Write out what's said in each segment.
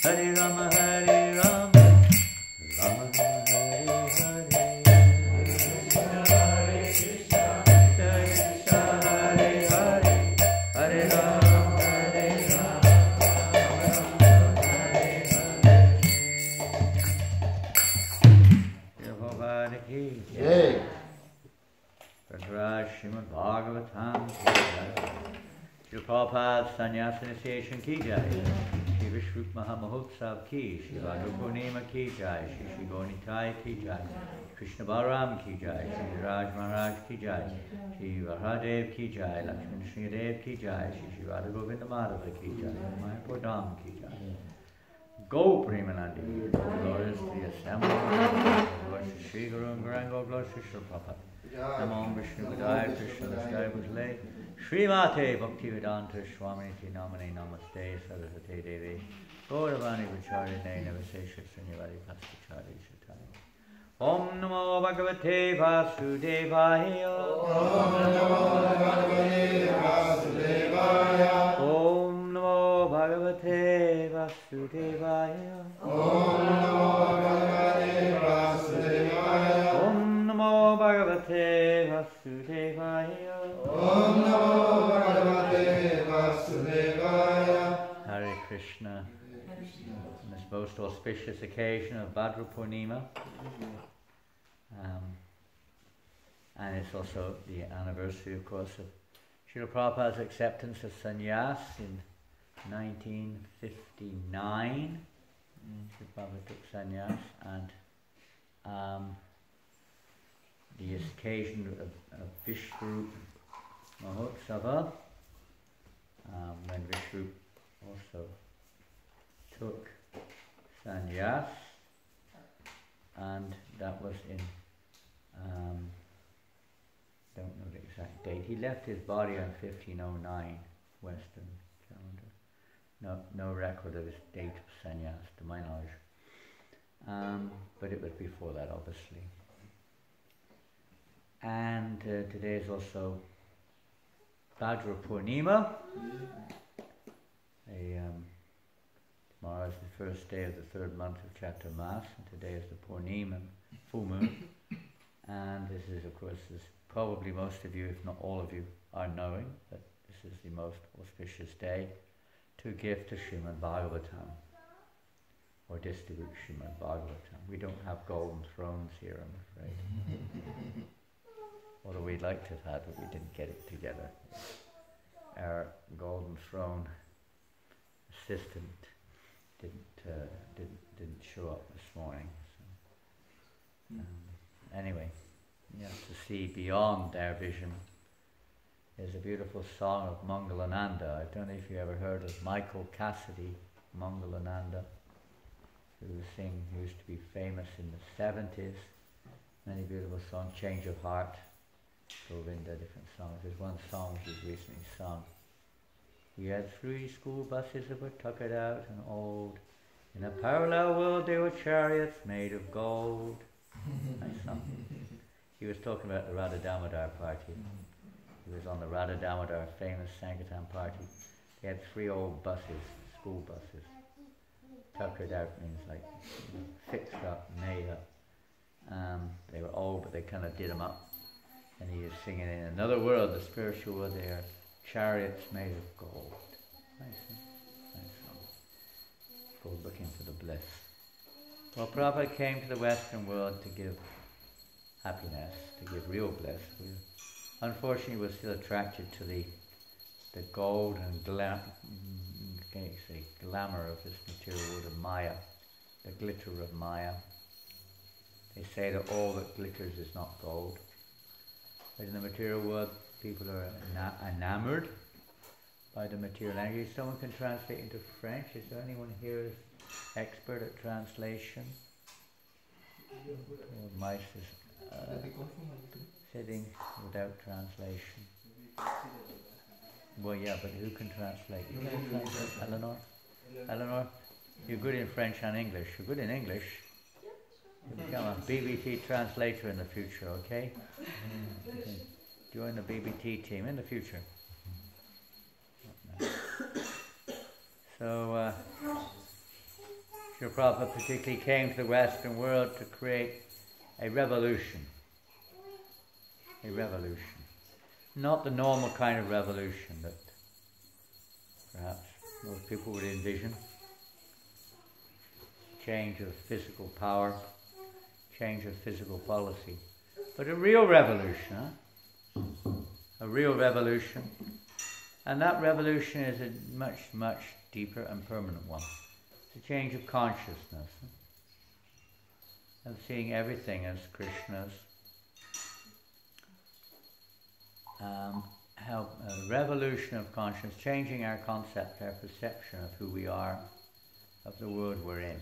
Hare Rama, Hare Rama, Rama Rama, Hare Hare. Hare Krishna, Hare Hare, Hare Rama, Hare Rama, Hare Hare. Prabhupada ki jai. Prabhupada Srimad Bhagavatam ki jai. Srila Prabhupada Sannyasa Initiation ki jai. Shri Vishrup Mahamahotsav ki, Shri Radha Purnima ki jai, Shri Gonitai ki jai, Krishna Balaram ki jai, Shri Raj Maharaj ki jai, Shri Varadev ki jai, Lakshman Sri Dev ki jai, Shri Radha Govinda Madhava ki jai, Mayapur Dham ki jai. Go Premanandi, glorious to the assembly, glory to Shri Guru and Garango, glory to Srila Prabhupada. Namo Vishnu Padaya Krishna Dastai Bhutale Srimate Bhaktivedanta Swamiti Namane Namaste Saraswati Devi Gauravani Vacharine Navasesha Srinyavadi Pastichari Shatani. Om Namo Bhagavate Vasudevaya. Om Namo Bhagavate Vasudevaya. Om Namo Bhagavate Vasudevaya. Om Namo Bhagavate Vasudevaya. Om Namo Bhagavate Vasudevaya. Om Namo Bhagavate Vasudevaya. Hare Krishna. On this most auspicious occasion of Bhadra Purnima, and it's also the anniversary, of course, of Srila Prabhupada's acceptance of sannyas in 1959. Srila Prabhupada took sannyas, and the occasion of Vishrup Mahotsava, when Vishrup also took sannyas, and that was in, don't know the exact date. He left his body on 1509 Western calendar. No record of his date of sannyas, to my knowledge. But it was before that, obviously. And today is also Bhadra Purnima. Tomorrow is the first day of the third month of Chaturmas, and today is the Purnima, full moon. And this is, of course, as probably most of you, if not all of you, are knowing, that this is the most auspicious day to give to Srimad Bhagavatam, or distribute Srimad Bhagavatam. We don't have golden thrones here, I'm afraid. Although we'd like to have had, but we didn't get it together. Our golden throne assistant didn't show up this morning. So, anyway, you have to see beyond their vision. There's a beautiful song of Mangalananda. I don't know if you ever heard of Michael Cassidy, Mangalananda, who used to be famous in the 70s. Many beautiful songs, Change of Heart, Govinda, different songs. There's one song which is recently sung. We had 3 school buses that were tuckered out and old. In a parallel world there were chariots made of gold. Nice song. He was talking about the Radha Damodar party. He was on the Radha Damodar famous Sankirtan party. They had 3 old buses, school buses. Tuckered out means like fixed up, made up. They were old, but they kind of did them up. And he was singing, in another world, the spiritual world, they are chariots made of gold. Nice, huh? Nice song. Called Looking for the Bliss. Well, Prabhupada came to the Western world to give happiness, to give real bliss. Unfortunately, we're still attracted to the gold and glamour of this material world of Maya, the glitter of Maya. They say that all that glitters is not gold. But in the material world, people are enamored by the material language. Someone can translate into French. Is there anyone here who's expert at translation? Mice is sitting without translation. Well, yeah, but who can translate? You can translate, Eleanor? Eleanor? You're good in French and English. You're good in English. You'll become a BBT translator in the future, okay? Join the BBT team in the future. So, Srila Prabhupada particularly came to the Western world to create a revolution. A revolution. Not the normal kind of revolution that perhaps most people would envision. Change of physical power, change of physical policy. But a real revolution, huh? A real revolution. And that revolution is a much, much deeper and permanent one. It's a change of consciousness. Of seeing everything as Krishna's. A revolution of consciousness, changing our concept, our perception of who we are, of the world we're in,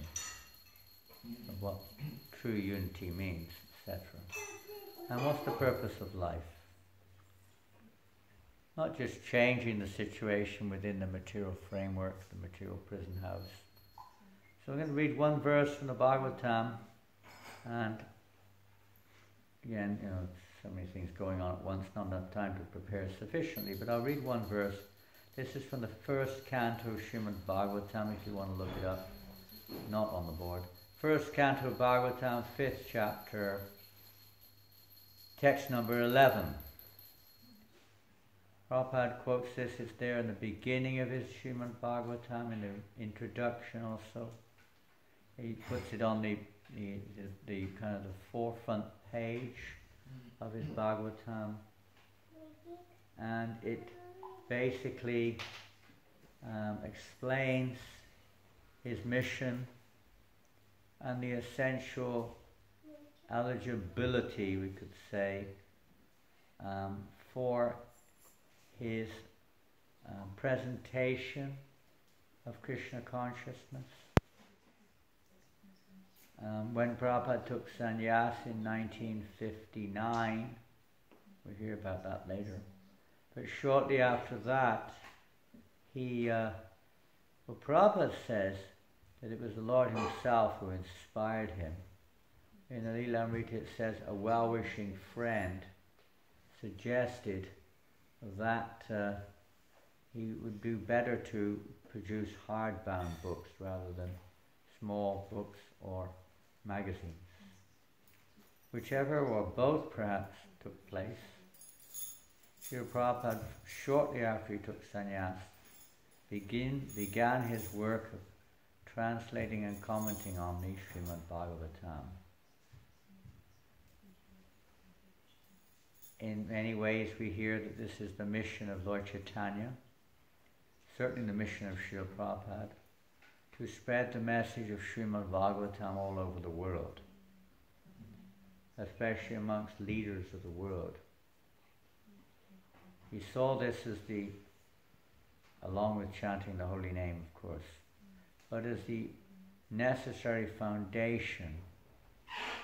of what true unity means, etc. And what's the purpose of life? Not just changing the situation within the material framework, the material prison house. So I'm going to read one verse from the Bhagavatam, and again, so many things going on at once, not enough time to prepare sufficiently, but I'll read one verse. This is from the first canto of Srimad Bhagavatam, if you want to look it up, not on the board. First canto of Bhagavatam, 5th chapter, text number 11. Prabhupada quotes this, it's there in the beginning of his Srimad Bhagavatam, in the introduction also. He puts it on the kind of the forefront page of his Bhagavatam, and it basically explains his mission and the essential eligibility, we could say, for his presentation of Krishna consciousness. When Prabhupada took sannyasa in 1959, we'll hear about that later, but shortly after that, Prabhupada says that it was the Lord himself who inspired him. In the Lilamrita it says, a well-wishing friend suggested that he would do better to produce hardbound books rather than small books or magazines. Whichever or both perhaps took place, Srila Prabhupada, shortly after he took sannyas, began his work of translating and commenting on the Srimad Bhagavatam. In many ways we hear that this is the mission of Lord Chaitanya, certainly the mission of Srila Prabhupada, to spread the message of Srimad Bhagavatam all over the world, especially amongst leaders of the world. He saw this as along with chanting the holy name, of course, but as the necessary foundation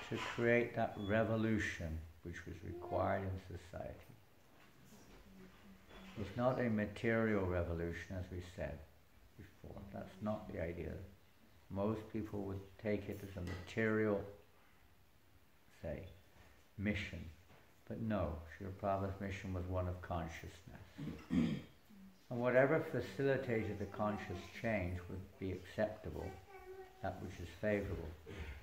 to create that revolution which was required in society. It's not a material revolution, as we said before. That's not the idea. Most people would take it as a material, say, mission. But no, Srila Prabhupada's mission was one of consciousness. And whatever facilitated the conscious change would be acceptable, that which is favorable.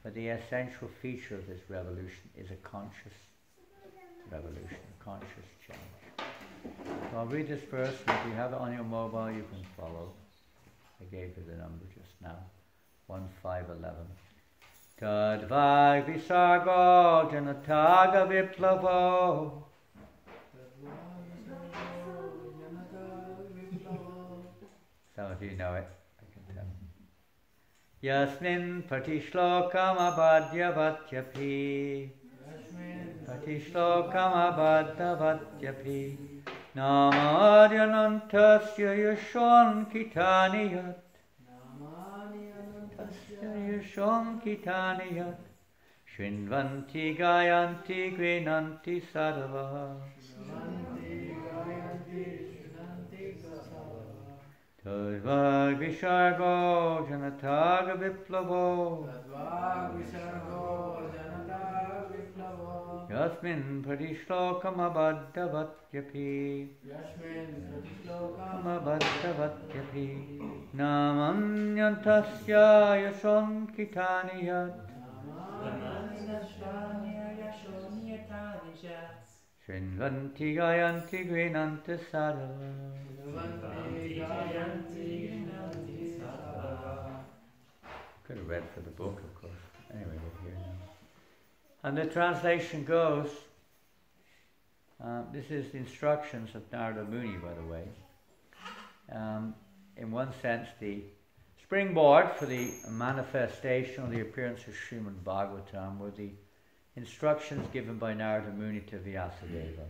But the essential feature of this revolution is a conscious revolution, a conscious change. So I'll read this verse, and if you have it on your mobile, you can follow. I gave you the number just now, 1511. Tadvag visargo janataga viplavo. Some of you know it, I can tell. Yasmin pratishlokam abhadyavatyapi. Pratishlokam abhadyavatyapi. Namadyanantasya yashon kitaniyat. Namadyanantasya yashon kitaniyat. Shrinvanti gayanti grinanti sadava. Tadvag Vishargo Janataga Viplavo Yasmin Pradishlokam Abaddavatyapi Namanyantasya Yashon Kitaniyat Srinvanti Gayanti Grinanta Sadhava. Could have read for the book, of course. Anyway, we're here now. And the translation goes, this is the instructions of Narada Muni, by the way. In one sense, the springboard for the manifestation or the appearance of Srimad Bhagavatam were the instructions given by Narada Muni to Vyasadeva.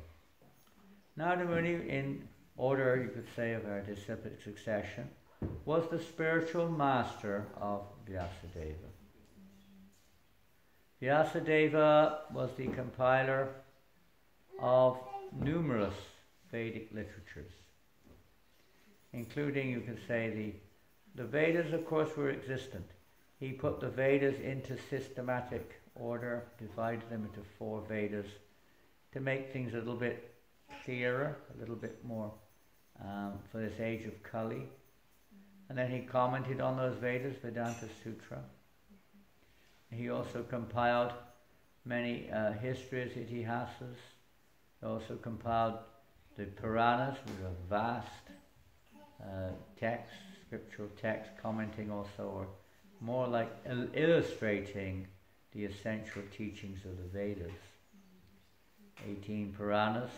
Narada Muni, in order, you could say, of our disciplic succession, was the spiritual master of Vyasadeva. Vyasadeva was the compiler of numerous Vedic literatures, including, you could say, the Vedas, of course, were existent. He put the Vedas into systematic order, divided them into 4 Vedas to make things a little bit clearer, a little bit more for this age of Kali. And then he commented on those Vedas, Vedanta Sutra. He also compiled many histories, itihasas. He also compiled the Puranas, which are vast texts, scriptural texts, commenting also, or more like illustrating the essential teachings of the Vedas. 18 Puranas,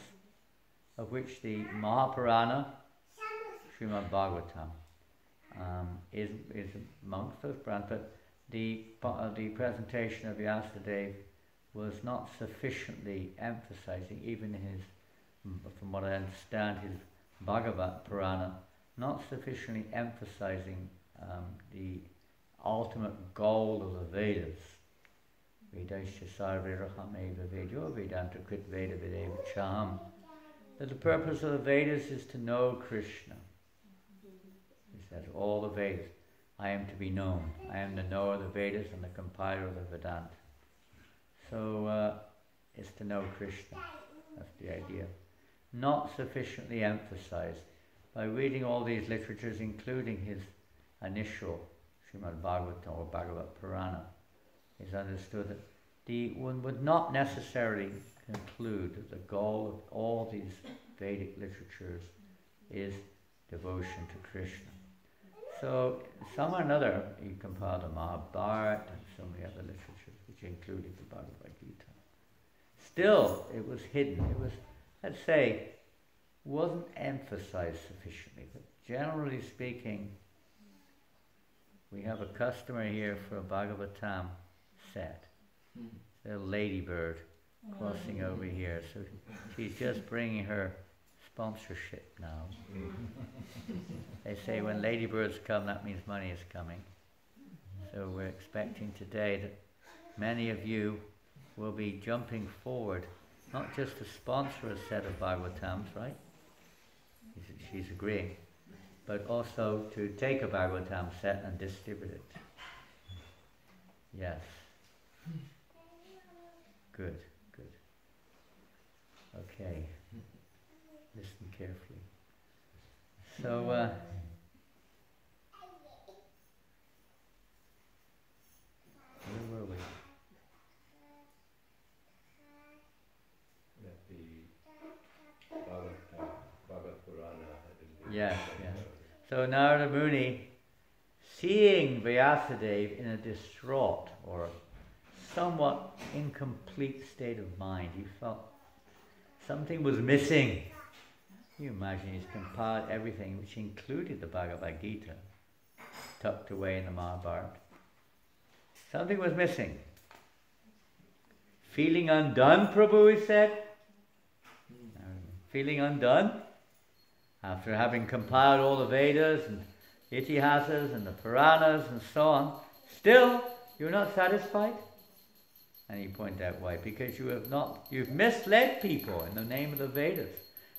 of which the Mahapurana, Srimad Bhagavatam, is amongst those Puranas, but the presentation of Vyasadeva was not sufficiently emphasizing, even his, from what I understand, his Bhagavat Purana, not sufficiently emphasizing the ultimate goal of the Vedas. Vedasya sarviraham eva vedyo vedanta krit veda videva chaham. That the purpose of the Vedas is to know Krishna. He says, all the Vedas, I am to be known. I am the knower of the Vedas and the compiler of the Vedanta. So it's to know Krishna. That's the idea. Not sufficiently emphasized. By reading all these literatures, including his initial Srimad Bhagavatam or Bhagavat Purana, it's understood that one would not necessarily conclude that the goal of all these Vedic literatures is devotion to Krishna. So, some or another, he compiled the Mahabharata and so many other literatures, which included the Bhagavad Gita. Still, it was hidden. It was, let's say, wasn't emphasized sufficiently. But generally speaking, we have a customer here for a Bhagavatam set. A ladybird crossing over here. So she's just bringing her sponsorship now. They say when ladybirds come, that means money is coming. So we're expecting today that many of you will be jumping forward, not just to sponsor a set of Bhagavatams, right? She's agreeing, but also to take a Bhagavatam set and distribute it. Yes. Good, good. Okay. Listen carefully. So, where were we? That the Bhagavad Purana had been... Yes, yes. So Narada Muni, seeing Vyasadeva in a distraught or somewhat incomplete state of mind, he felt something was missing. Can you imagine he's compiled everything, which included the Bhagavad Gita, tucked away in the Mahabharata. Something was missing. Feeling undone, Prabhu, he said. Feeling undone? After having compiled all the Vedas and itihasas and the Puranas and so on, still you're not satisfied? And he pointed out why. Because you've misled people in the name of the Vedas.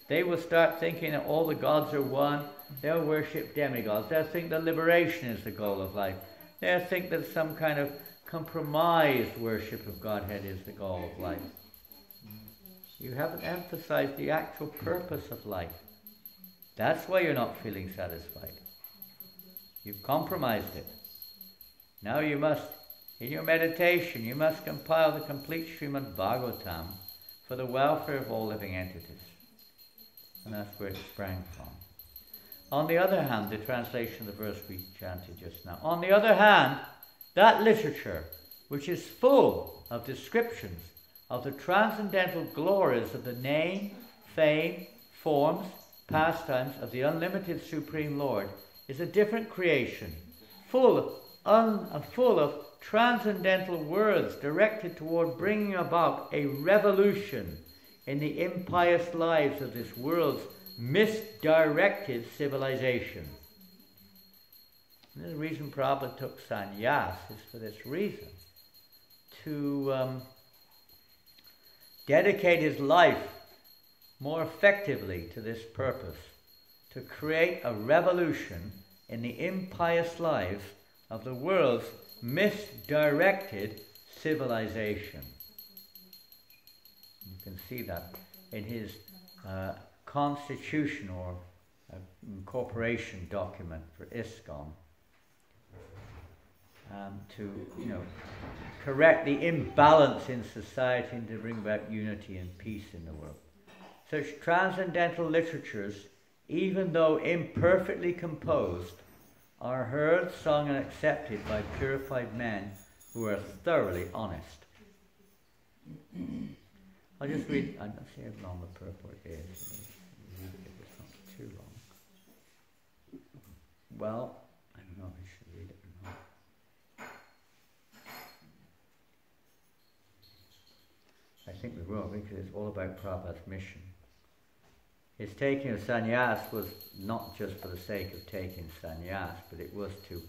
They will start thinking that all the gods are one, They'll worship demigods. They'll think that liberation is the goal of life. They'll think that some kind of compromised worship of Godhead is the goal of life. You haven't emphasized the actual purpose of life. That's why you're not feeling satisfied. You've compromised it. Now you must, in your meditation, you must compile the complete Srimad Bhagavatam for the welfare of all living entities. And that's where it sprang from. On the other hand, the translation of the verse we chanted just now. On the other hand, that literature, which is full of descriptions of the transcendental glories of the name, fame, forms, pastimes of the unlimited Supreme Lord, is a different creation, full of transcendental words directed toward bringing about a revolution in the impious lives of this world's misdirected civilization. And the reason Prabhupada took sannyas is for this reason, to dedicate his life more effectively to this purpose, to create a revolution in the impious lives of the world's misdirected civilization. You can see that in his constitution or incorporation document for ISKCON, to correct the imbalance in society and to bring about unity and peace in the world. Such transcendental literatures, even though imperfectly composed, are heard, sung and accepted by purified men who are thoroughly honest. I'll just read, I'm not sure how long the purport is. Read it if it's not too long. Well, I don't know if I should read it or not. I think we will, because it's all about Prabhupada's mission. His taking of sannyas was not just for the sake of taking sannyas, but it was to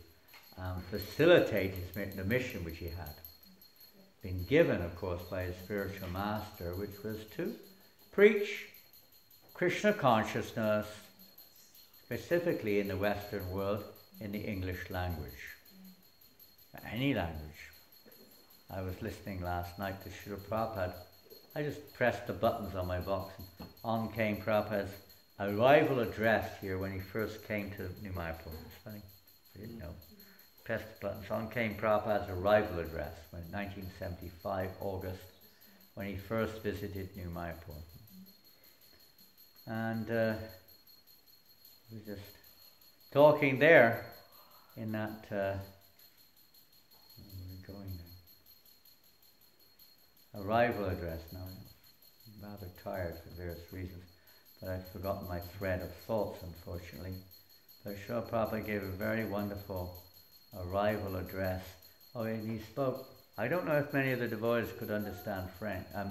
facilitate the mission which he had been given, of course, by his spiritual master, which was to preach Krishna consciousness, specifically in the Western world, in the English language. Any language. I was listening last night to Srila Prabhupada. I just pressed the buttons on my box and on came Prabhupada's arrival address here when he first came to New Mayapur. It's funny, I didn't know. Pressed the buttons. On came Prabhupada's arrival address in 1975, August, when he first visited New Mayapur. And he was just talking there in that, where are we going now? Arrival address now. I'm rather tired for various reasons, but I've forgotten my thread of thoughts, unfortunately. But Srila Prabhupada gave a very wonderful arrival address. Oh, and he spoke, I don't know if many of the devotees could understand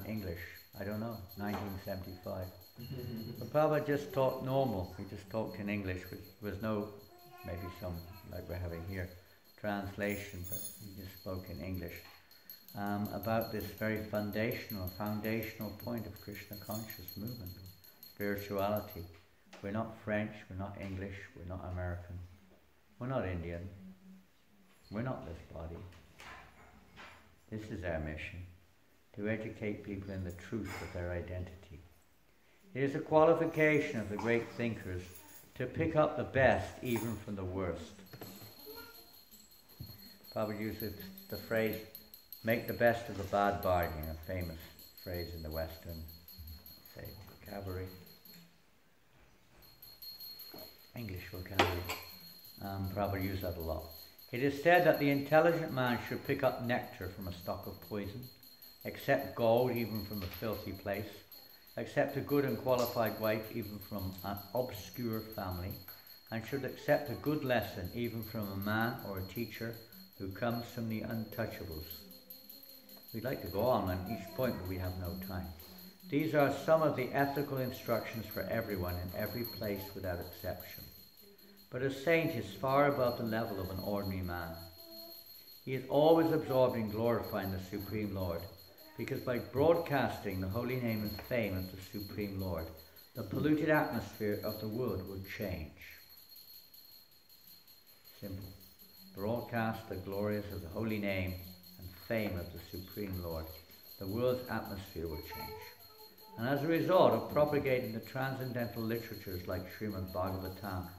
English. I don't know, 1975. But Prabhupada just talked normal. He just talked in English, which was no, maybe some, like we're having here, translation, but he just spoke in English. About this very foundational point of Krishna conscious movement, spirituality. We're not French, we're not English, we're not American, we're not Indian, we're not this body. This is our mission, to educate people in the truth of their identity. It is a qualification of the great thinkers to pick up the best even from the worst. Prabhupada uses the phrase, make the best of the bad bargain, a famous phrase in the Western, say, vocabulary. English vocabulary. Prabhupada used that a lot. It is said that the intelligent man should pick up nectar from a stock of poison, accept gold even from a filthy place, accept a good and qualified wife even from an obscure family, and should accept a good lesson even from a man or a teacher who comes from the untouchables. We'd like to go on each point, but we have no time. These are some of the ethical instructions for everyone in every place without exception. But a saint is far above the level of an ordinary man. He is always absorbed in glorifying the Supreme Lord, because by broadcasting the holy name and fame of the Supreme Lord, the polluted atmosphere of the world would change. Simple. Broadcast the glories of the holy name and fame of the Supreme Lord. The world's atmosphere will change. And as a result of propagating the transcendental literatures like Srimad Bhagavatam,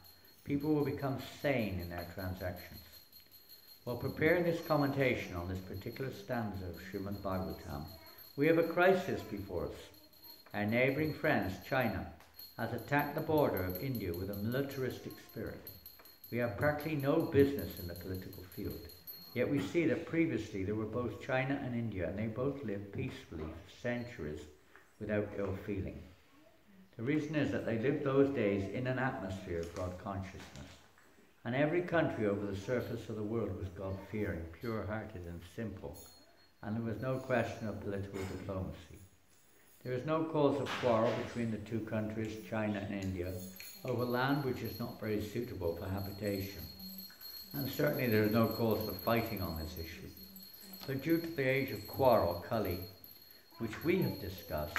people will become sane in their transactions. While preparing this commentation on this particular stanza of Srimad Bhagavatam, we have a crisis before us. Our neighbouring friends, China, has attacked the border of India with a militaristic spirit. We have practically no business in the political field. Yet we see that previously there were both China and India, and they both lived peacefully for centuries without ill feeling. The reason is that they lived those days in an atmosphere of God consciousness. And every country over the surface of the world was God-fearing, pure-hearted and simple. And there was no question of political diplomacy. There is no cause of quarrel between the two countries, China and India, over land which is not very suitable for habitation. And certainly there is no cause for fighting on this issue. But due to the age of quarrel, Kali, which we have discussed,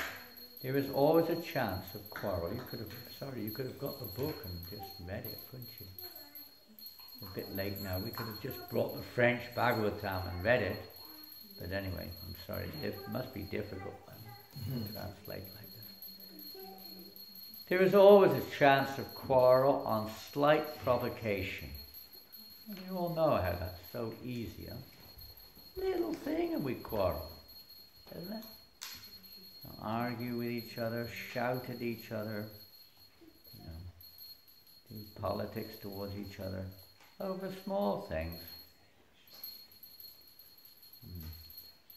there is always a chance of quarrel. You could have got the book and just read it, couldn't you? It's a bit late now. We could have just brought the French Bhagavatam and read it. But anyway, I'm sorry, it must be difficult to translate like this. There is always a chance of quarrel on slight provocation. And you all know how that's so easy, huh? Little thing and we quarrel, isn't it? Argue with each other, shout at each other, do politics towards each other over small things.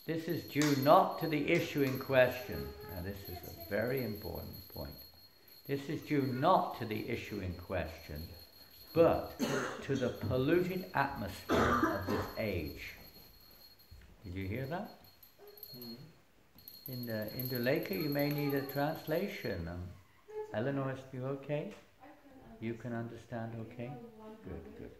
This is due not to the issue in question. Now this is a very important point. This is due not to the issue in question, but to the polluted atmosphere of this age. Did you hear that? In the Induleka, you may need a translation. Eleanor, is you okay? You can understand okay? Good, good.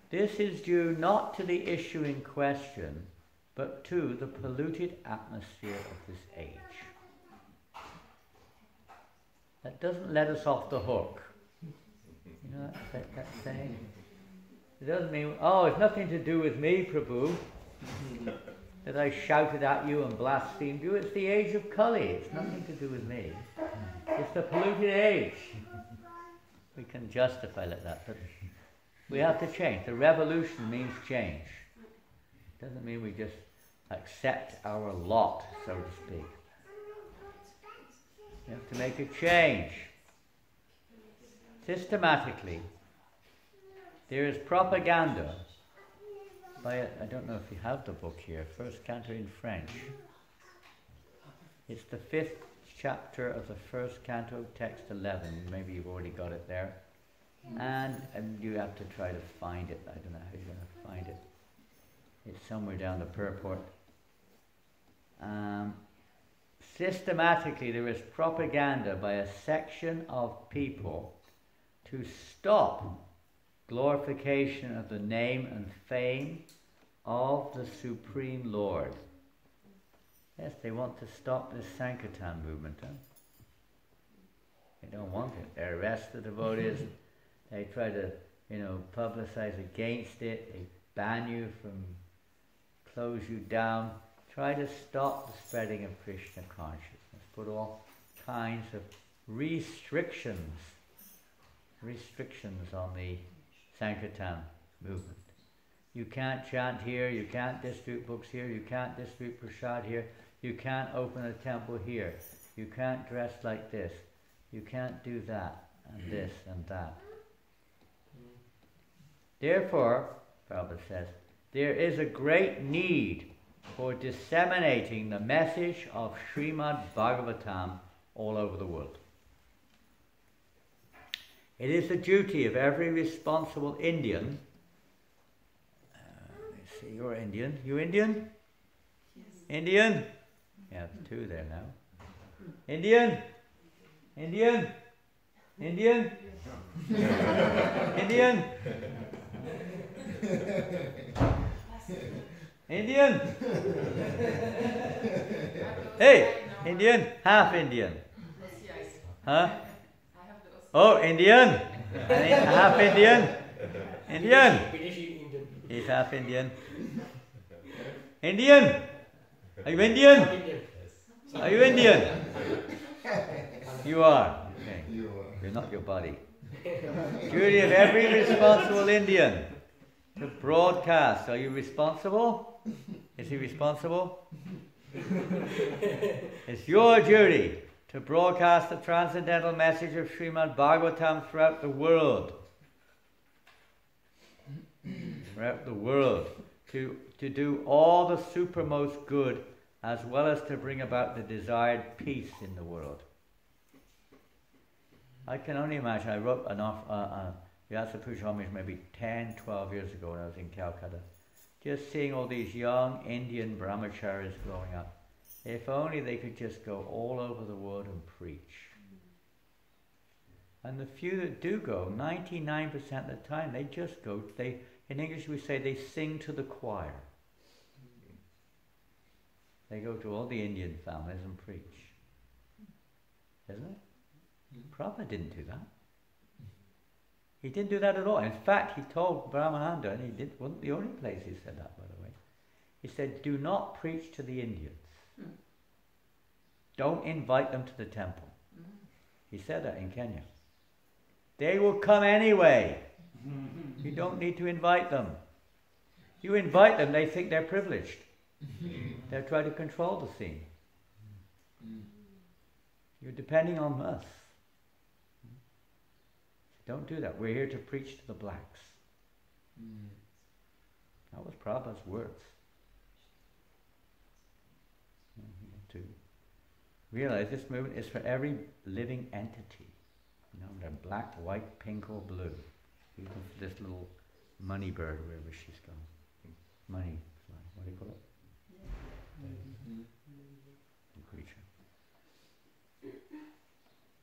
This is due not to the issue in question, but to the polluted atmosphere of this age. That doesn't let us off the hook. You know that saying? It doesn't mean, oh, it's nothing to do with me, Prabhu, that I shouted at you and blasphemed you. It's the age of Kali. It's nothing to do with me. It's the polluted age. We can justify like that, but we have to change. The revolution means change. It doesn't mean we just accept our lot, so to speak. We have to make a change. Systematically, there is propaganda by, I don't know if you have the book here, first canto in French. It's the 5th chapter of the first canto, text 11. Maybe you've already got it there. And you have to try to find it. I don't know how you're going to find it. It's somewhere down the purport. Systematically, there is propaganda by a section of people to stop glorification of the name and fame of the Supreme Lord. Yes, they want to stop this Sankirtan movement. Huh? They don't want it. They arrest the devotees. They try to, publicize against it. They ban you from, close you down. Try to stop the spreading of Krishna consciousness. Put all kinds of restrictions on the Sankirtan movement. You can't chant here, you can't distribute books here, you can't distribute prasad here, you can't open a temple here, you can't dress like this, you can't do that, and this and that. Therefore, Prabhupada says, there is a great need for disseminating the message of Srimad Bhagavatam all over the world. It is the duty of every responsible Indian. Let's see, you're Indian. You Indian? Yes. Indian? Yeah, two there now. Indian? Indian? Indian? Indian? Indian? Hey, Indian? Half Indian? Huh? Oh, Indian? Half Indian? Indian. Vinayasi Indian. He's half Indian. Indian. Are you Indian? Not Indian. Are you Indian? You are. Okay. You're not your body. Duty of every responsible Indian to broadcast. Are you responsible? Is he responsible? It's your duty to broadcast the transcendental message of Srimad Bhagavatam throughout the world. Throughout the world. To do all the supermost good, as well as to bring about the desired peace in the world. I can only imagine, I wrote Vyasa homage maybe 10, 12 years ago when I was in Calcutta. Just seeing all these young Indian brahmacharis growing up. If only they could just go all over the world and preach. And the few that do go, 99% of the time, they just go, in English we say they sing to the choir. They go to all the Indian families and preach. Isn't it? Prabhupada didn't do that. He didn't do that at all. In fact, he told Brahmananda, and he wasn't the only place he said that, by the way. He said, do not preach to the Indians. Don't invite them to the temple. He said that in Kenya. They will come anyway. You don't need to invite them. You invite them, they think they're privileged. They'll try to control the scene. You're depending on us. Don't do that. We're here to preach to the blacks. That was Prabhupada's words. To realize this movement is for every living entity. You know, they're black, white, pink, or blue. Even for this little money bird, wherever she's gone. Money, what do you call it? Creature.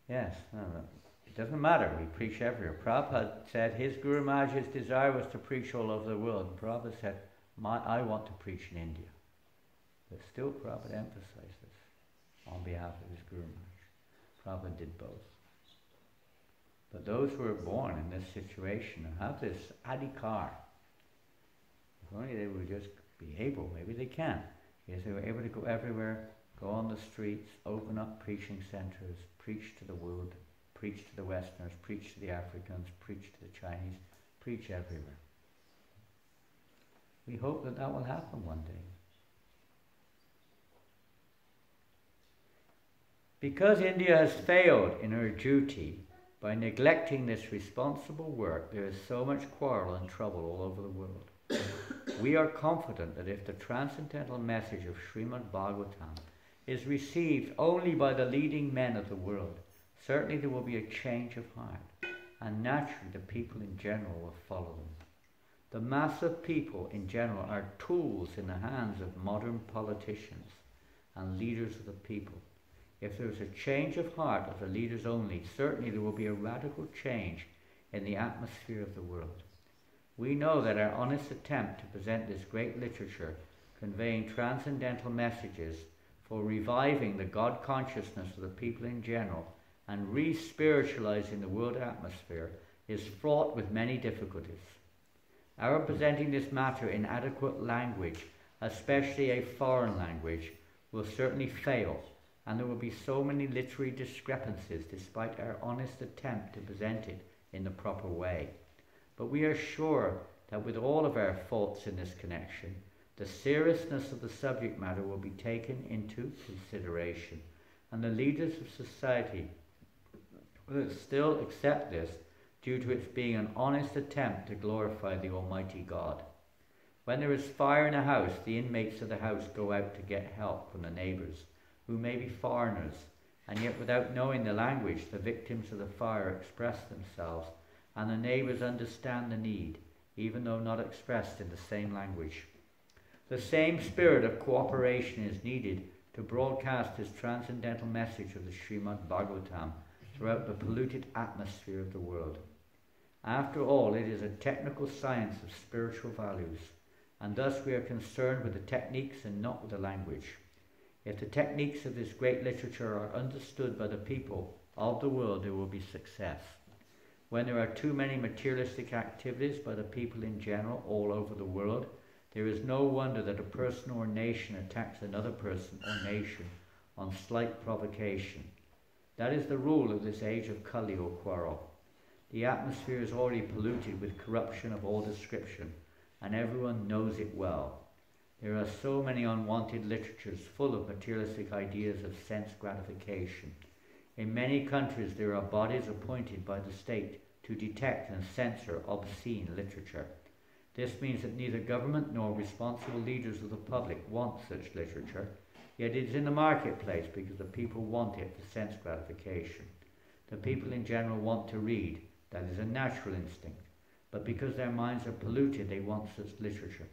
Yes, no, it doesn't matter. We preach everywhere. Prabhupada said his Guru Maharaj's desire was to preach all over the world. And Prabhupada said, I want to preach in India. But still Prabhupada emphasized this on behalf of his Guru Maharaj. Prabhupada did both. But those who are born in this situation and have this adhikar, if only they would just be able, maybe they can. If they were able to go everywhere, go on the streets, open up preaching centers, preach to the world, preach to the Westerners, preach to the Africans, preach to the Chinese, preach everywhere. We hope that that will happen one day. Because India has failed in her duty by neglecting this responsible work, there is so much quarrel and trouble all over the world. We are confident that if the transcendental message of Srimad Bhagavatam is received only by the leading men of the world, certainly there will be a change of heart, and naturally the people in general will follow them. The mass of people in general are tools in the hands of modern politicians and leaders of the people. If there is a change of heart of the leaders only, certainly there will be a radical change in the atmosphere of the world. We know that our honest attempt to present this great literature conveying transcendental messages for reviving the God consciousness of the people in general and re-spiritualizing the world atmosphere is fraught with many difficulties. Our presenting this matter in adequate language, especially a foreign language, will certainly fail, and there will be so many literary discrepancies despite our honest attempt to present it in the proper way. But we are sure that with all of our faults in this connection, the seriousness of the subject matter will be taken into consideration, and the leaders of society will still accept this due to its being an honest attempt to glorify the Almighty God. When there is fire in a house, the inmates of the house go out to get help from the neighbours, who may be foreigners, and yet without knowing the language, the victims of the fire express themselves, and the neighbours understand the need, even though not expressed in the same language. The same spirit of cooperation is needed to broadcast this transcendental message of the Srimad Bhagavatam throughout the polluted atmosphere of the world. After all, it is a technical science of spiritual values, and thus we are concerned with the techniques and not with the language. If the techniques of this great literature are understood by the people of the world, there will be success. When there are too many materialistic activities by the people in general all over the world, there is no wonder that a person or nation attacks another person or nation on slight provocation. That is the rule of this age of Kali or quarrel. The atmosphere is already polluted with corruption of all description, and everyone knows it well. There are so many unwanted literatures full of materialistic ideas of sense gratification. In many countries there are bodies appointed by the state to detect and censor obscene literature. This means that neither government nor responsible leaders of the public want such literature, yet it is in the marketplace because the people want it for sense gratification. The people in general want to read, that is a natural instinct, but because their minds are polluted they want such literature.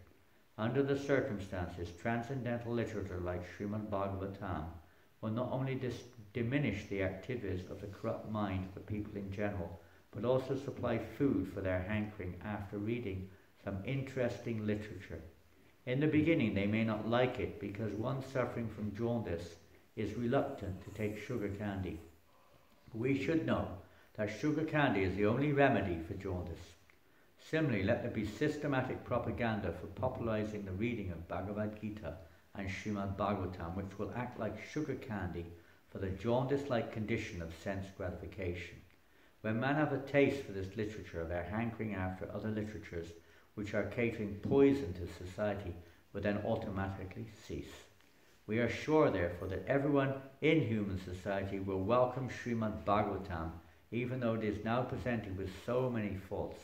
Under the circumstances, transcendental literature like Srimad Bhagavatam will not only diminish the activities of the corrupt mind of the people in general, but also supply food for their hankering after reading some interesting literature. In the beginning they may not like it because one suffering from jaundice is reluctant to take sugar candy. We should know that sugar candy is the only remedy for jaundice. Similarly, let there be systematic propaganda for popularizing the reading of Bhagavad Gita and Srimad Bhagavatam, which will act like sugar candy for the jaundice-like condition of sense gratification. When men have a taste for this literature, their hankering after other literatures which are catering poison to society will then automatically cease. We are sure, therefore, that everyone in human society will welcome Srimad Bhagavatam, even though it is now presented with so many faults,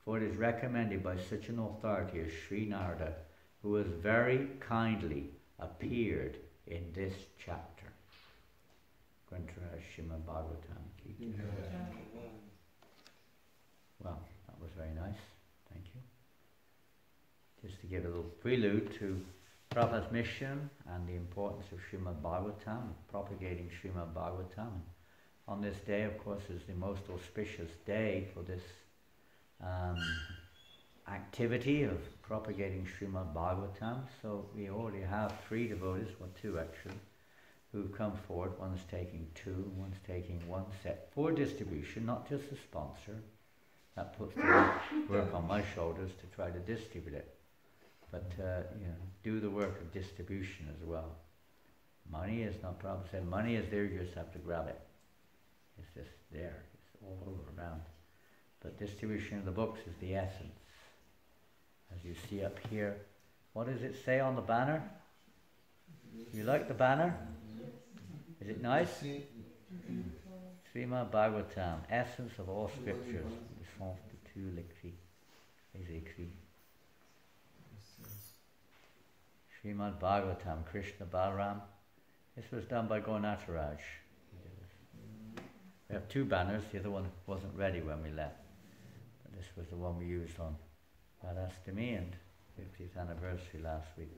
for it is recommended by such an authority as Sri Narada, who has very kindly appeared in this chapter. Granthara Srimad Bhagavatam ki jai. Well, that was very nice. Thank you. Just to give a little prelude to Prabhupada's mission and the importance of Srimad Bhagavatam, propagating Srimad Bhagavatam. On this day, of course, is the most auspicious day for this activity of propagating Srimad Bhagavatam. So we already have 3 devotees, well 2 actually, who've come forward. One's taking 2, one's taking 1 set for distribution, not just a sponsor. That puts the work on my shoulders to try to distribute it. But do the work of distribution as well. Money is not, Prabhupada said, money is there, you just have to grab it. It's just there, it's all over around. But distribution of the books is the essence. As you see up here, what does it say on the banner? You like the banner? Is it nice? Srimad Bhagavatam, essence of all scriptures. Le sens de tout l'écrit, les écrits. Srimad Bhagavatam, Krishna Balaram. This was done by Gaunatharaj. We have 2 banners, the other one wasn't ready when we left. But this was the one we used on Radhastami and 50th anniversary last week.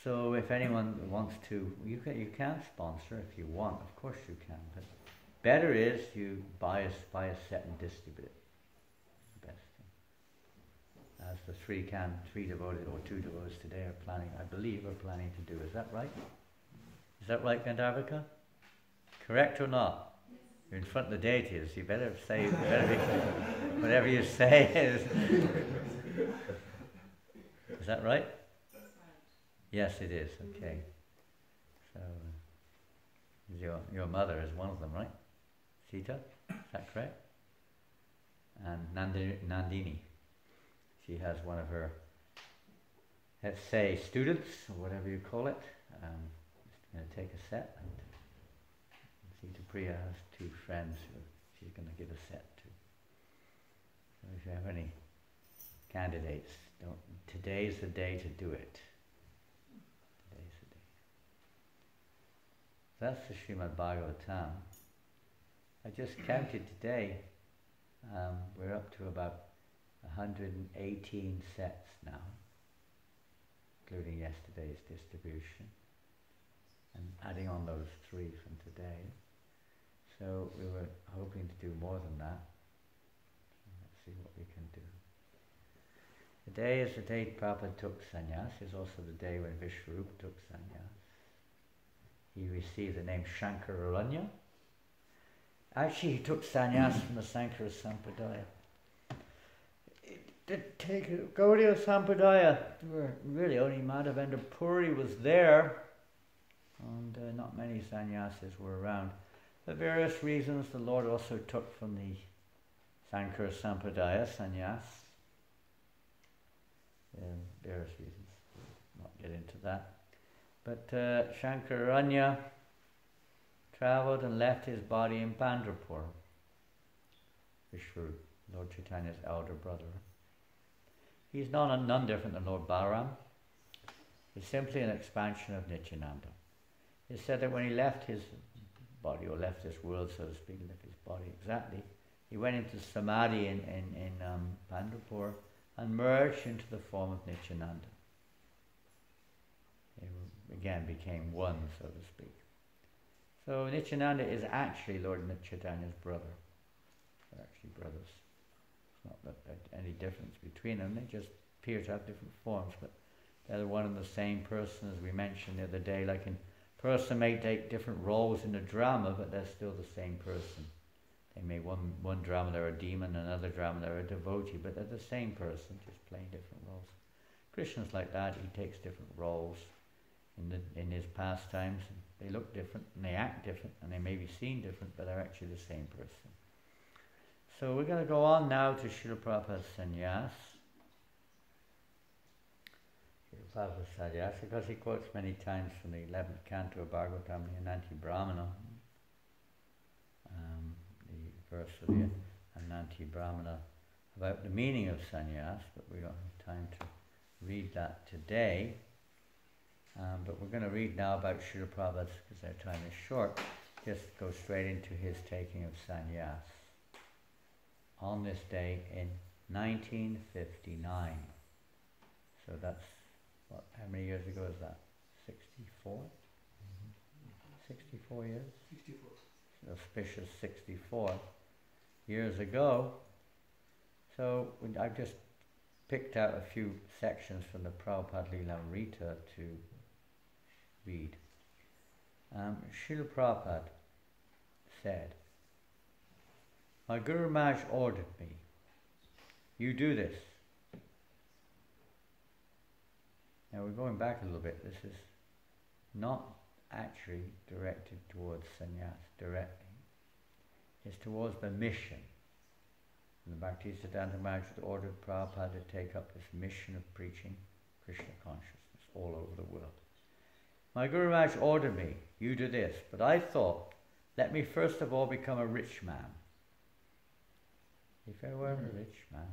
So if anyone wants to, you can sponsor if you want, of course you can, but better is you buy a set and distribute it. It's the best thing. As the 3 devotees or 2 devotees today are planning, I believe are planning to do. Is that right? Is that right, Gandharvika? Correct or not? You're in front of the deities, you better say, whatever you say is. Is that right? Yes, it is, okay. So, your mother is one of them, right? Sita, is that correct? And Nandini, she has one of her, let's say, students, or whatever you call it, going to take a set. And Sita Priya has 2 friends who she's going to give a set to. So if you have any candidates, today's the day to do it. Today's the day. That's the Srimad Bhagavatam. I just counted today. We're up to about 118 sets now, including yesterday's distribution, and adding on those 3 from today. So we were hoping to do more than that. So let's see what we can do. Today is the day Prabhupada took sannyas. It's also the day when Vishwarupa took sannyas. He received the name Shankararanya. Actually, he took sannyas from the Sankara Sampradaya. Gaudiya Sampradaya, really only Madhavendra Puri was there, and not many sannyasas were around. For various reasons, the Lord also took from the Sankara Sampradaya sannyas. Various reasons, not get into that. But Shankararanya travelled and left his body in Pandharpur, Vishnu, Lord Chaitanya's elder brother. He's none different than Lord Balaram. He's simply an expansion of Nityananda. It's said that when he left his body, or left this world, so to speak, left his body exactly, he went into Samadhi in Pandharpur and merged into the form of Nityananda. He again became one, so to speak. So Nityananda is actually Lord Chaitanya's brother. They're actually brothers. It's not that there's any difference between them, they just appear to have different forms, but they're one and the same person, as we mentioned the other day. Like a person may take different roles in a drama, but they're still the same person. They may one drama they're a demon, another drama they're a devotee, but they're the same person, just playing different roles. Krishna's like that, he takes different roles in his pastimes. They look different and they act different and they may be seen different, but they're actually the same person. So we're going to go on now to Srila Prabhupada's sannyas. Srila Prabhupada's sannyas, because he quotes many times from the 11th canto of Bhagavatam, the Ananti Brahmana, the verse of the Ananti Brahmana about the meaning of sannyas, but we don't have time to read that today. But we're going to read now about Srila Prabhupada's, because our time is short, just go straight into his taking of sannyas on this day in 1959. So that's, what, how many years ago is that? 64? Mm-hmm. 64 years? 64. Auspicious 64 years ago. So I've just picked out a few sections from the Prabhupada Lilamrita to read. Srila Prabhupada said, "My Guru Maharaj ordered me, you do this." Now we're going back a little bit. This is not actually directed towards sannyas directly. It's towards the mission. And the Bhaktisiddhanta Maharaj ordered Prabhupada to take up this mission of preaching Krishna consciousness all over the world. "My Guru Maharaj ordered me, you do this, but I thought, let me first of all become a rich man. If I were a rich man,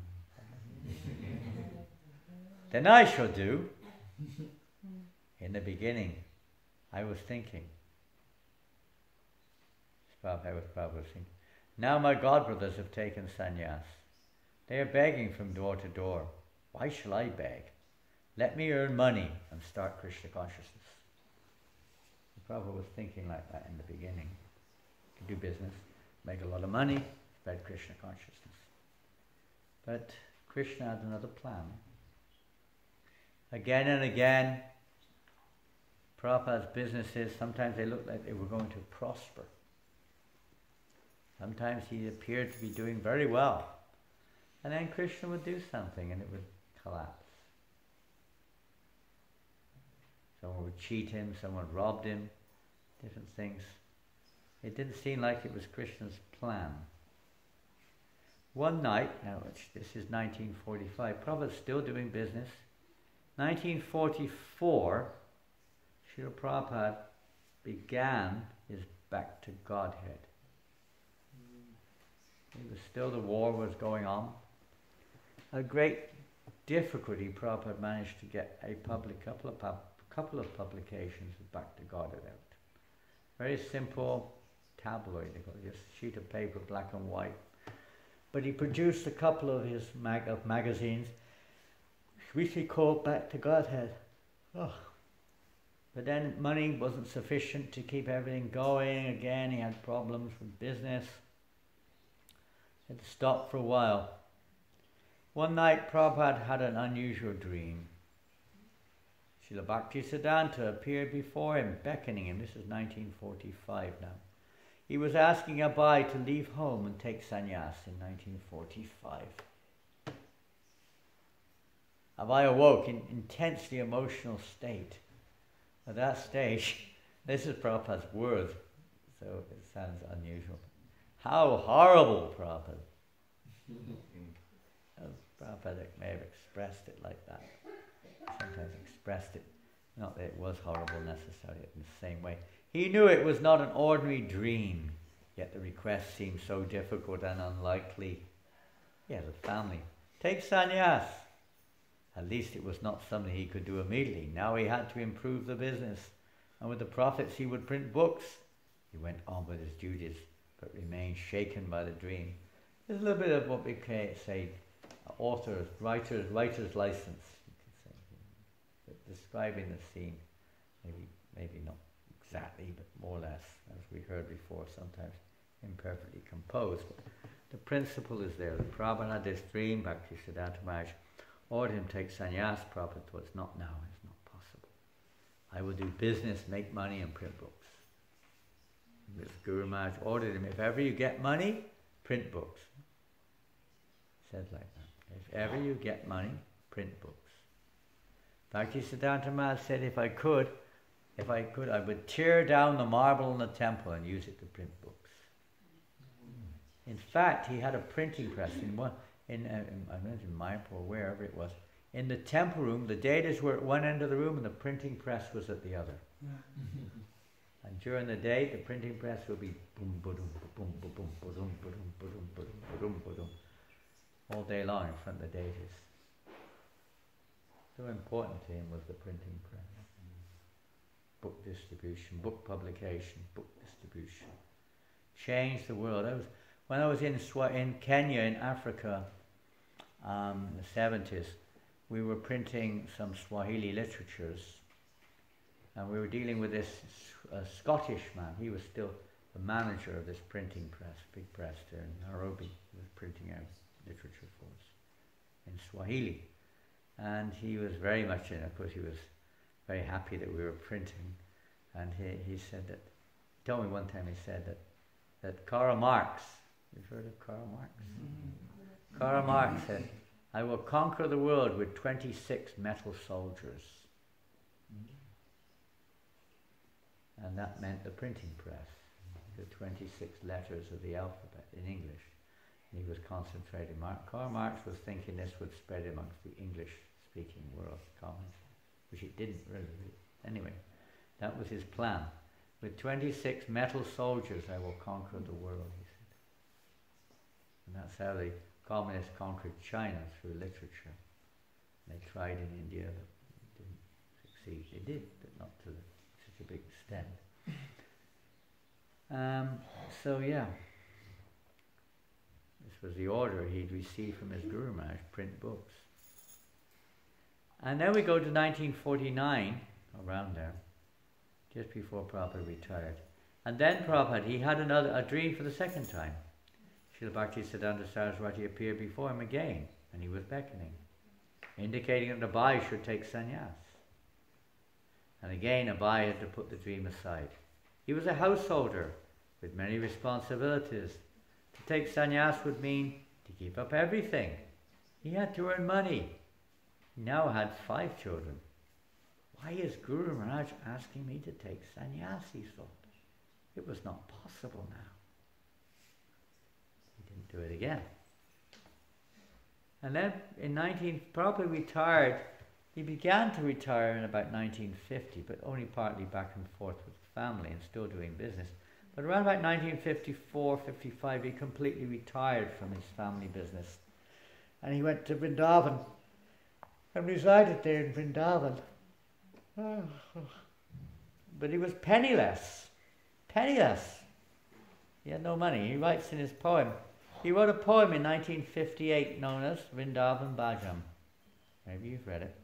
then I shall do." In the beginning, I was thinking, Prabhupada was thinking, now my godbrothers have taken sannyas. They are begging from door to door. Why shall I beg? Let me earn money and start Krishna consciousness. Prabhupada was thinking like that in the beginning. You could do business, make a lot of money, spread Krishna consciousness. But Krishna had another plan. Again and again, Prabhupada's businesses, sometimes they looked like they were going to prosper. Sometimes he appeared to be doing very well. And then Krishna would do something and it would collapse. Someone would cheat him, someone robbed him, different things. It didn't seem like it was Krishna's plan. One night, now this is 1945, Prabhupada's still doing business. 1944, Srila Prabhupada began his back to Godhead. It was still, the war was going on. A great difficulty, Prabhupada managed to get a couple of publications of Back to Godhead out. Very simple tabloid, they call it, just a sheet of paper, black and white. But he produced a couple of his magazines, which he called Back to Godhead. Oh. But then money wasn't sufficient to keep everything going. Again, he had problems with business. He had to stop for a while. One night, Prabhupada had an unusual dream. Srila Bhaktisiddhanta appeared before him, beckoning him. This is 1945 now. He was asking Abai to leave home and take sannyas in 1945. Abai awoke in intensely emotional state. At that stage, this is Prabhupada's words, so it sounds unusual. How horrible, Prabhupada. Prabhupada may have expressed it like that. Sometimes expressed it, not that it was horrible necessarily in the same way. He knew it was not an ordinary dream, yet the request seemed so difficult and unlikely. He has a family. Take sannyas. At least it was not something he could do immediately. Now he had to improve the business. And with the profits he would print books. He went on with his duties, but remained shaken by the dream. There's a little bit of what we say, writer's license, you could say. But describing the scene, maybe not exactly, but more or less, as we heard before, sometimes imperfectly composed. But the principle is there. The Prabhupada had this dream, Bhaktisiddhanta Maharaj ordered him to take sannyas. Prabhupada thought, it's not now, it's not possible. I will do business, make money and print books. This Guru Maharaj ordered him, if ever you get money, print books. He said like that. If ever you get money, print books. Bhaktisiddhanta Maharaj said, if I could, I would tear down the marble in the temple and use it to print books. In fact, he had a printing press I mentioned Mayapur, wherever it was. In the temple room, the datas were at one end of the room and the printing press was at the other. And during the day, the printing press would be boom, boom, boom, boom, boom, boom, boom, boom, boom, boom, boom, boom, all day long in front of the datas. So important to him was the printing press. Book distribution, book publication, book distribution. Changed the world. When I was in Kenya, in Africa, in the 70s, we were printing some Swahili literatures, and we were dealing with this Scottish man. He was still the manager of this printing press, big press there in Nairobi. He was printing out literature for us in Swahili. And he was very much in, of course he was very happy that we were printing. And he said that, he told me one time, he said that Karl Marx, you've heard of Karl Marx? Mm-hmm. Karl Marx said, I will conquer the world with 26 metal soldiers. Mm-hmm. And that meant the printing press, the 26 letters of the alphabet in English. And he was concentrating. Karl Marx was thinking this would spread amongst the English-speaking world, which it didn't really. Anyway, that was his plan. With 26 metal soldiers, I will conquer the world, he said. And that's how the communists conquered China, through literature. They tried in India, but didn't succeed. They did, but not to such a big extent. So yeah, this was the order he'd received from his Guru Maharaj, print books. And then we go to 1949, around there, just before Prabhupada retired. And then Prabhupada, he had a dream for the second time. Srila Bhaktisiddhanta Saraswati appeared before him again, and he was beckoning, indicating that Abai should take sannyas. And again Abai had to put the dream aside. He was a householder with many responsibilities. To take sannyas would mean to give up everything. He had to earn money. He now had 5 children. Why is Guru Maharaj asking me to take sannyas, he thought. It was not possible now. He didn't do it again. And then Prabhupada retired. He began to retire in about 1950, but only partly back and forth with the family and still doing business. But around about 1954, 55, he completely retired from his family business. And he went to Vrindavan and resided there in Vrindavan. But he was penniless. Penniless. He had no money. He writes in his poem. He wrote a poem in 1958 known as Vrindavan Bhajam. Maybe you've read it.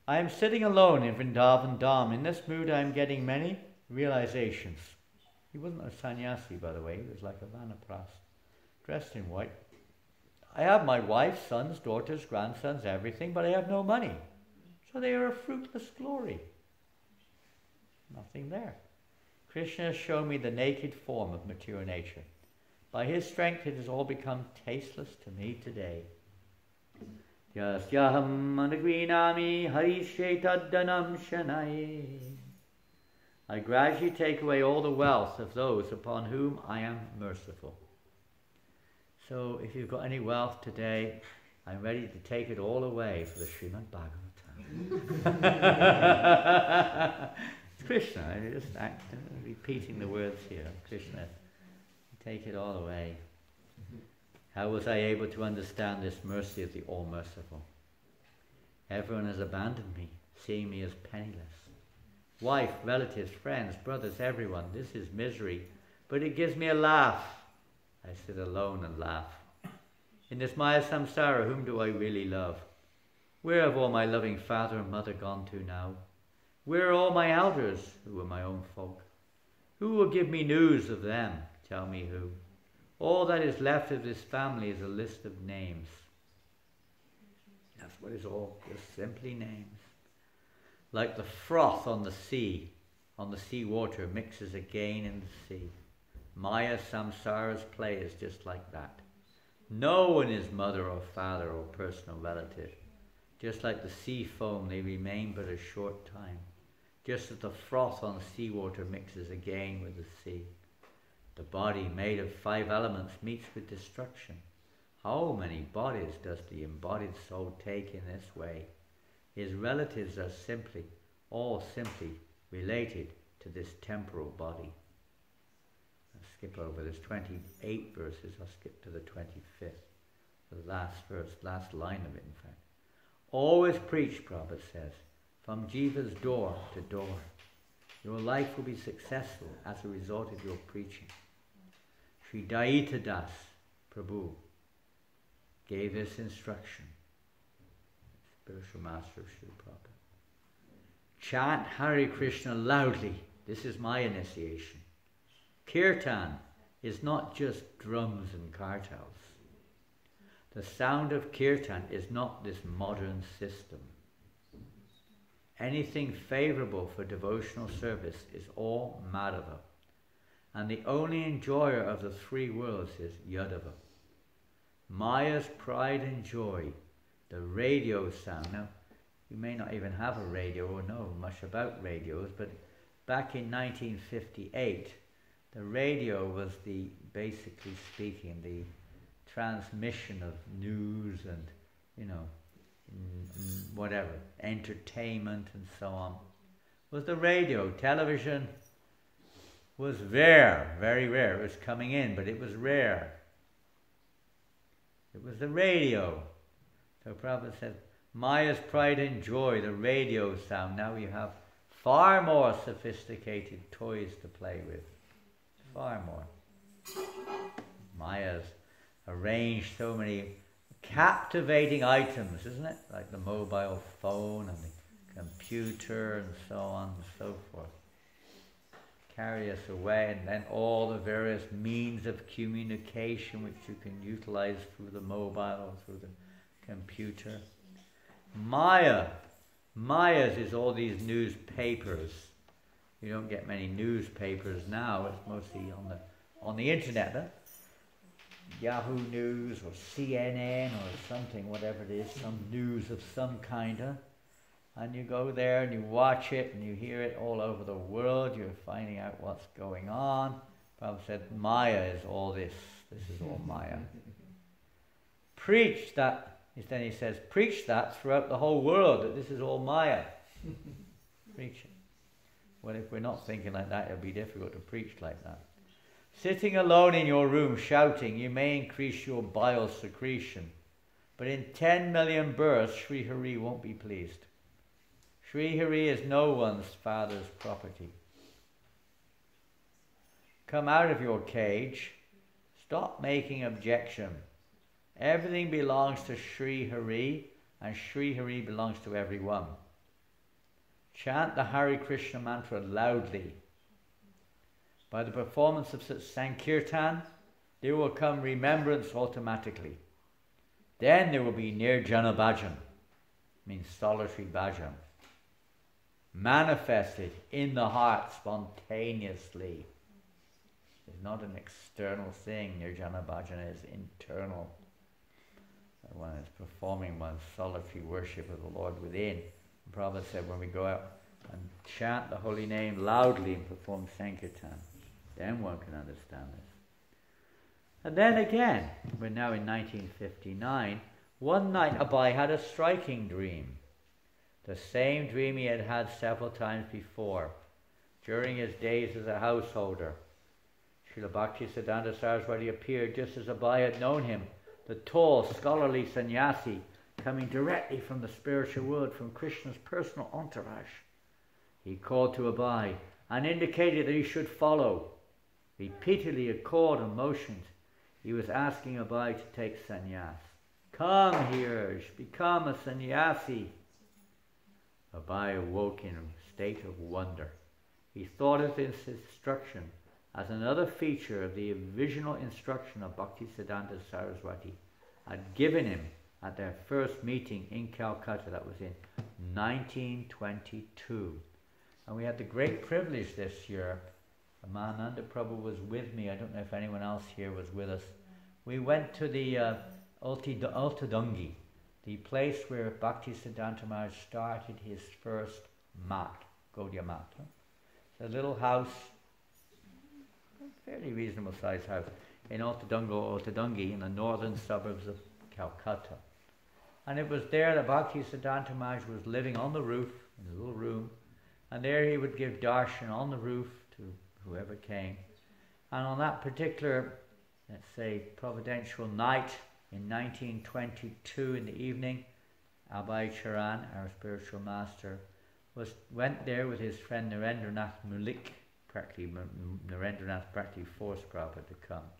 I am sitting alone in Vrindavan Dham. In this mood I am getting many realizations. He wasn't a sannyasi, by the way. He was like a vanaprast, dressed in white. I have my wife, sons, daughters, grandsons, everything, but I have no money. So they are a fruitless glory. Nothing there. Krishna has shown me the naked form of material nature. By his strength it has all become tasteless to me today. Yasyaham anagrinami harishetaddanam shanai. I gradually take away all the wealth of those upon whom I am merciful. So if you've got any wealth today, I'm ready to take it all away for the Srimad Bhagavatam. It's Krishna, I'm just repeating the words here. Krishna, take it all away. How was I able to understand this mercy of the All-Merciful? Everyone has abandoned me, seeing me as penniless. Wife, relatives, friends, brothers, everyone. This is misery, but it gives me a laugh. I sit alone and laugh. In this Maya Samsara, whom do I really love? Where have all my loving father and mother gone to now? Where are all my elders, who were my own folk? Who will give me news of them? Tell me who. All that is left of this family is a list of names. That's what it's all, just simply names. Like the froth on the sea water mixes again in the sea. Maya Samsara's play is just like that. No one is mother or father or personal relative. Just like the sea foam, they remain but a short time. Just as the froth on seawater mixes again with the sea. The body made of 5 elements meets with destruction. How many bodies does the embodied soul take in this way? His relatives are all simply related to this temporal body. I'll skip over this 28 verses, I'll skip to the 25th. The last verse, last line of it in fact. Always preach, Prabhupada says, from Jiva's door to door. Your life will be successful as a result of your preaching. Sri Daita Das, Prabhu, gave this instruction. Spiritual master of Sri Prabhupada. Chant Hare Krishna loudly. This is my initiation. Kirtan is not just drums and kartals. The sound of kirtan is not this modern system. Anything favorable for devotional service is all Madhava. And the only enjoyer of the 3 worlds is Yadava. Maya's pride and joy, the radio sound. Now, you may not even have a radio or know much about radios, but back in 1958, the radio was basically speaking, the transmission of news and, whatever, entertainment and so on, was the radio. Television was rare, very rare. It was coming in, but it was rare. It was the radio. So Prabhupada said, Maya's pride and joy, the radio sound. Now you have far more sophisticated toys to play with. Far more. Maya's arranged so many captivating items, isn't it? Like the mobile phone and the computer and so on and so forth. Carry us away, and then all the various means of communication which you can utilize through the mobile or through the computer. Maya's is all these newspapers. You don't get many newspapers now. It's mostly on the internet. Huh? Yahoo News or CNN or something, whatever it is, some news of some kind. Huh? And you go there and you watch it and you hear it all over the world. You're finding out what's going on. Prabhupada said, Maya is all this. This is all Maya. Preach that. Then he says, preach that throughout the whole world, that this is all Maya. Preach it. Well, if we're not thinking like that, it'll be difficult to preach like that. Sitting alone in your room shouting, you may increase your bile secretion. But in 10 million births, Sri Hari won't be pleased. Sri Hari is no one's father's property. Come out of your cage. Stop making objection. Everything belongs to Sri Hari, and Sri Hari belongs to everyone. Chant the Hare Krishna mantra loudly. By the performance of such Sankirtan, there will come remembrance automatically. Then there will be Nirjana Bhajan, means solitary bhajan. manifested in the heart spontaneously. It's not an external thing. Nirjana bhajana is internal. One is performing one's solitary worship of the Lord within. And Prabhupada said when we go out and chant the holy name loudly and perform Sankirtan, then one can understand this. And then again, we're now in 1959, one night Abai had a striking dream. The same dream he had had several times before, during his days as a householder. Srila Bhaktisiddhanta Saraswati appeared just as Abai had known him, the tall, scholarly sannyasi, coming directly from the spiritual world, from Krishna's personal entourage. He called to Abai and indicated that he should follow. Repeatedly he called and motioned. He was asking Abai to take sannyas. Come here, become a sannyasi. Abai awoke in a state of wonder. He thought of this instruction as another feature of the visional instruction of Bhaktisiddhanta Saraswati had given him at their first meeting in Calcutta. That was in 1922. And we had the great privilege this year. Mahananda Prabhu was with me. I don't know if anyone else here was with us. We went to the Altadungi, the place where Bhaktisiddhanta Maharaj started his first mat, Gaudiya mat. It's a little house, a fairly reasonable sized house, in Altadungi, in the northern suburbs of Calcutta. And it was there that Bhaktisiddhanta Maharaj was living on the roof, in a little room, and there he would give darshan on the roof to whoever came. And on that particular, let's say, providential night in 1922 in the evening, Abhay Charan, our spiritual master, went there with his friend Narendranath Mulik. Narendranath practically forced Prabhupada to come.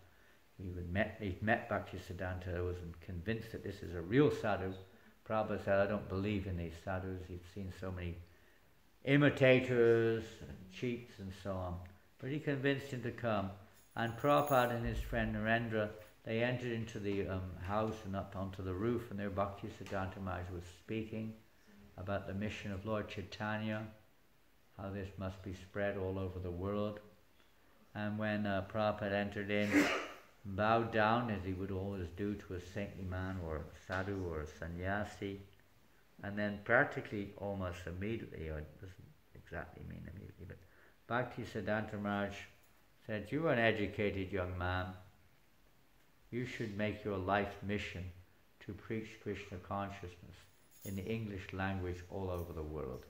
He'd met Bhaktisiddhanta, who was convinced that this is a real sadhu. Prabhupada said, I don't believe in these sadhus. He'd seen so many imitators and cheats and so on. But he convinced him to come. And Prabhupada and his friend Narendra, they entered into the house and up onto the roof, and there Bhaktisiddhanta Maharaj was speaking about the mission of Lord Chaitanya, how this must be spread all over the world. And when Prabhupada entered in, bowed down as he would always do to a saintly man or a sadhu or a sannyasi, and then practically almost immediately, or it doesn't exactly mean immediately, but Bhaktisiddhanta Maharaj said, "You are an educated young man. You should make your life mission to preach Krishna consciousness in the English language all over the world."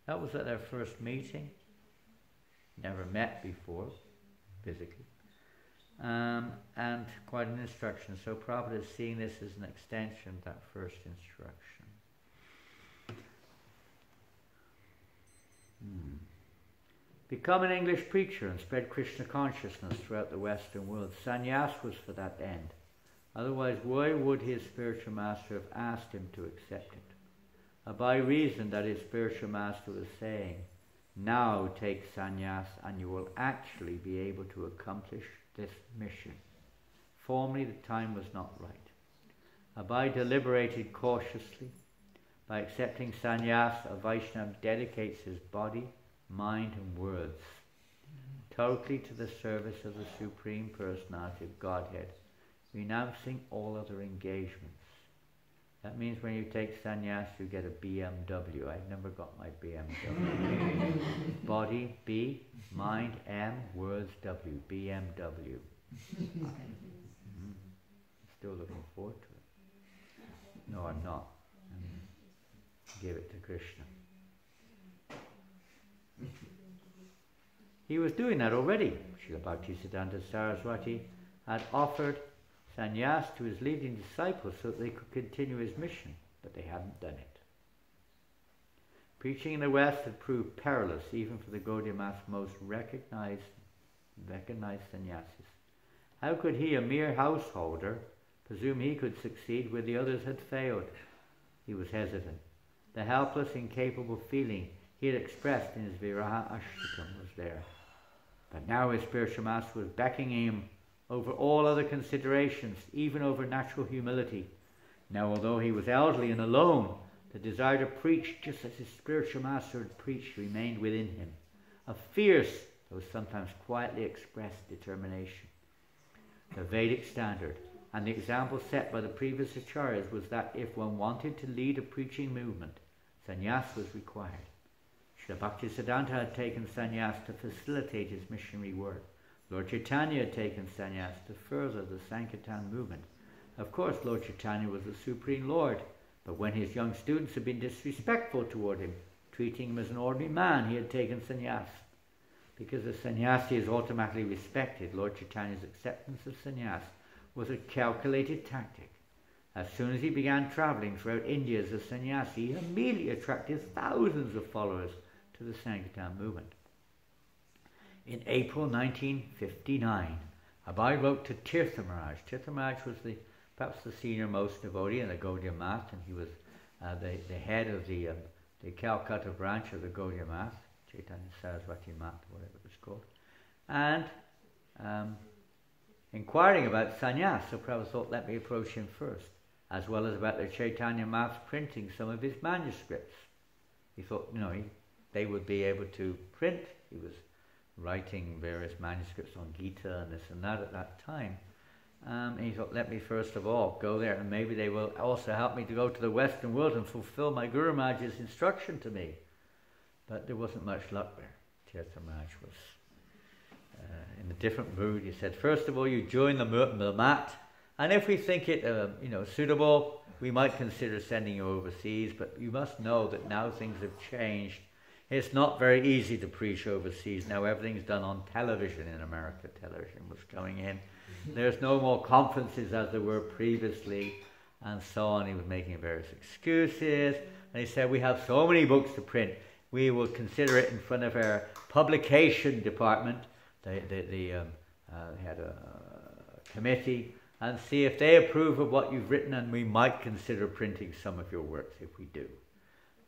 That was at their first meeting. Never met before, physically. And quite an instruction. So Prabhupada is seeing this as an extension of that first instruction. Become an English preacher and spread Krishna consciousness throughout the Western world. Sannyas was for that end. Otherwise, why would his spiritual master have asked him to accept it? By reason that his spiritual master was saying, now take sannyas and you will actually be able to accomplish this mission. Formerly the time was not right. Abai deliberated cautiously. By accepting sannyas, a Vaishnava dedicates his body, mind and words totally to the service of the Supreme Personality of Godhead, renouncing all other engagements. That means when you take sannyas, you get a BMW. I've never got my BMW. Body, B, mind, M, words, W, BMW. Still looking forward to it. No, I'm not. Give it to Krishna. He was doing that already. Srila Bhaktisiddhanta Saraswati had offered sannyas to his leading disciples so that they could continue his mission, but they hadn't done it. Preaching in the West had proved perilous even for the Gaudiya Math's most recognized sannyasis. How could he, a mere householder, presume he could succeed where the others had failed? He was hesitant. The helpless, incapable feeling he had expressed in his Viraha Ashtakam was there. But now his spiritual master was beckoning him over all other considerations, even over natural humility. Now, although he was elderly and alone, The desire to preach just as his spiritual master had preached remained within him. A fierce, though sometimes quietly expressed determination. The Vedic standard and the example set by the previous acharyas was that if one wanted to lead a preaching movement, sannyas was required. Srila Bhaktisiddhanta had taken sannyas to facilitate his missionary work. Lord Chaitanya had taken sannyas to further the Sankirtan movement. Of course, Lord Chaitanya was the Supreme Lord, but when his young students had been disrespectful toward him, treating him as an ordinary man, he had taken sannyas. Because the sannyasi is automatically respected, Lord Chaitanya's acceptance of sannyas was a calculated tactic. As soon as he began travelling throughout India as a sannyasi, he immediately attracted thousands of followers to the Sankirtan movement. In April 1959, Abai wrote to Tirtha Maharaj. Tirtha Maharaj was perhaps the senior most devotee in the Gaudiya Math, and he was the head of the Calcutta branch of the Gaudiya Math, Chaitanya Saraswati Math, whatever it was called, and inquiring about sannyas. So Prabhupada thought, let me approach him first, as well as about the Chaitanya Math printing some of his manuscripts. He thought, they would be able to print. He was writing various manuscripts on Gita and this and that at that time. And he thought, let me first of all go there, and maybe they will also help me to go to the Western world and fulfill my Guru Maharaj's instruction to me. But there wasn't much luck there. Tirtha Maharaj was in a different mood. He said, first of all, you join the mat, and if we think it suitable, we might consider sending you overseas, but you must know that now things have changed. It's not very easy to preach overseas. Now everything's done on television in America. Television was coming in. There's no more conferences as there were previously, and so on. He was making various excuses, and he said, we have so many books to print. We will consider it in front of our publication department. They had a committee, and see if they approve of what you've written, and we might consider printing some of your works if we do.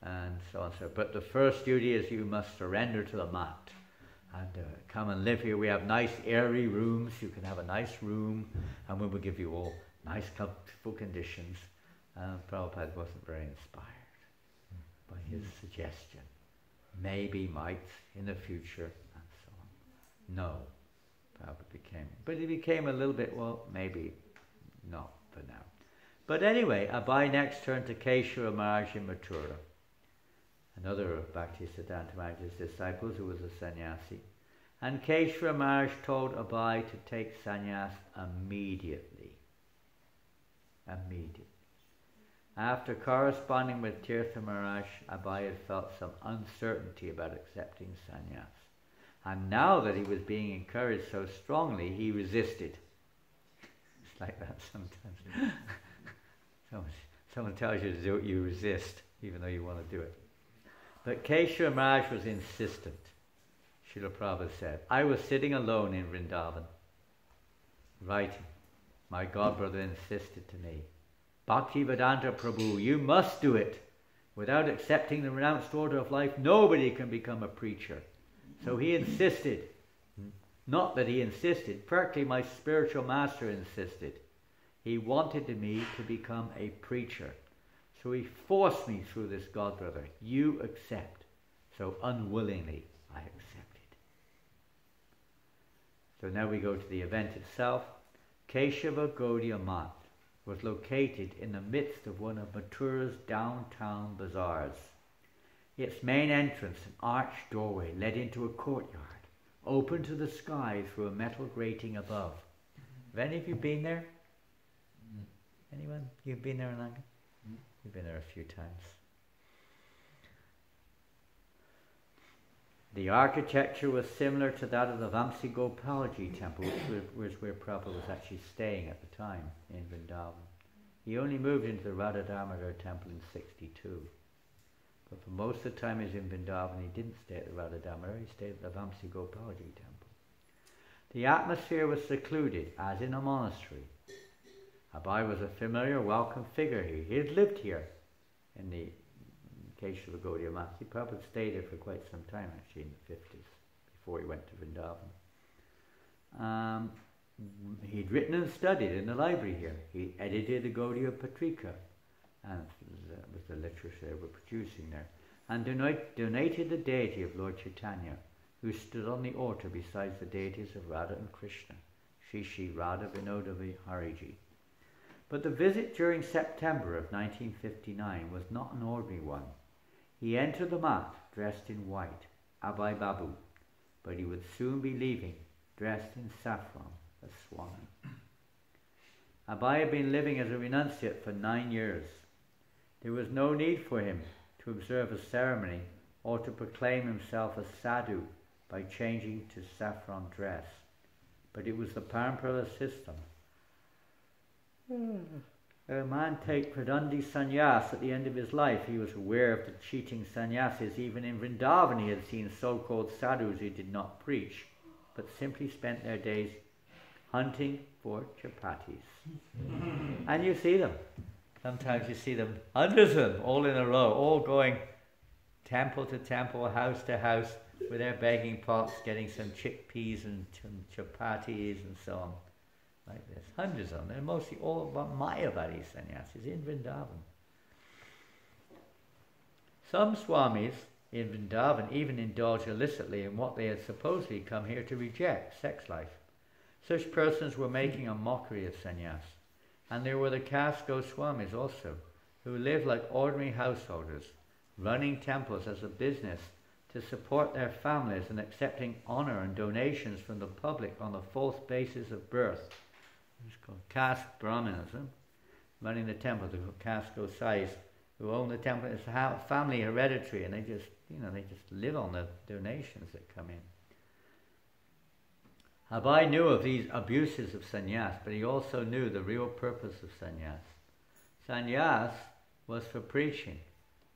And so on. But the first duty is you must surrender to the mat and come and live here. We have nice airy rooms. You can have a nice room, and we will give you all nice comfortable conditions. Prabhupada wasn't very inspired by his suggestion. Maybe, might, in the future, and so on. No, Prabhupada became a little bit, maybe not for now. But anyway, Abai next turned to Keshava Maharaj in Mathura, another of Bhaktisiddhanta Maharaj's disciples who was a sannyasi. And Keshava Maharaj told Abai to take sannyas immediately. After corresponding with Tirtha Maharaj, Abai had felt some uncertainty about accepting sannyas. And now that he was being encouraged so strongly, he resisted. It's like that sometimes. Someone tells you to do it, you resist, even though you want to do it. But Keshava Maharaj was insistent. Srila Prabhupada said, I was sitting alone in Vrindavan, writing. My godbrother insisted to me, Bhaktivedanta Prabhu, you must do it. Without accepting the renounced order of life, nobody can become a preacher. So he insisted. Not that he insisted, practically my spiritual master insisted. He wanted me to become a preacher. So he forced me through this godbrother. You accept. So unwillingly I accepted. So now we go to the event itself. Keshava Gaudiya Math was located in the midst of one of Mathura's downtown bazaars. Its main entrance, an arched doorway, led into a courtyard, open to the sky through a metal grating above. Have any of you been there? Anyone? You've been there, Ananga? You've been there a few times. The architecture was similar to that of the Vamsi Gopalji temple, which was where Prabhupada was actually staying at the time in Vrindavan. He only moved into the Radha Damodar temple in 1962. But for most of the time he was in Vrindavan, he didn't stay at the Radha Damodar, he stayed at the Vamsi Gopalji temple. The atmosphere was secluded, as in a monastery. Abai was a familiar, welcome figure here. He had lived here in the Keshava Gaudiya Math. He probably stayed there for quite some time, actually, in the 50s, before he went to Vrindavan. He'd written and studied in the library here. He edited the Gaudiya Patrika, and with the literature they were producing there, and donated the deity of Lord Chaitanya, who stood on the altar besides the deities of Radha and Krishna, Shri Radha Vinoda Vihariji. But the visit during September of 1959 was not an ordinary one. He entered the mat dressed in white, Abhay Babu, but he would soon be leaving dressed in saffron as Swami. Abhay had been living as a renunciate for 9 years. There was no need for him to observe a ceremony or to proclaim himself a sadhu by changing to saffron dress. But it was the Parampara system. A man take Pradandi Sannyas at the end of his life. He was aware of the cheating sannyasis. Even in Vrindavan he had seen so-called sadhus who did not preach, but simply spent their days hunting for chapatis. And you see them. Sometimes you see them, hundreds of them, all in a row, all going temple to temple, house to house, with their begging pots, getting some chickpeas and chapatis and so on. Like this, hundreds of them. They're mostly all Mayavadi sannyasis in Vrindavan. Some swamis in Vrindavan even indulge illicitly in what they had supposedly come here to reject, sex life. Such persons were making a mockery of sannyas. And there were the caste Goswamis also, who lived like ordinary householders, running temples as a business to support their families and accepting honor and donations from the public on the false basis of birth. It's called caste Brahmanism, running the temple. The caste Gosais who own the temple. It's family hereditary, and they just live on the donations that come in. Abhay knew of these abuses of sannyas, but he also knew the real purpose of sannyas. Sannyas was for preaching.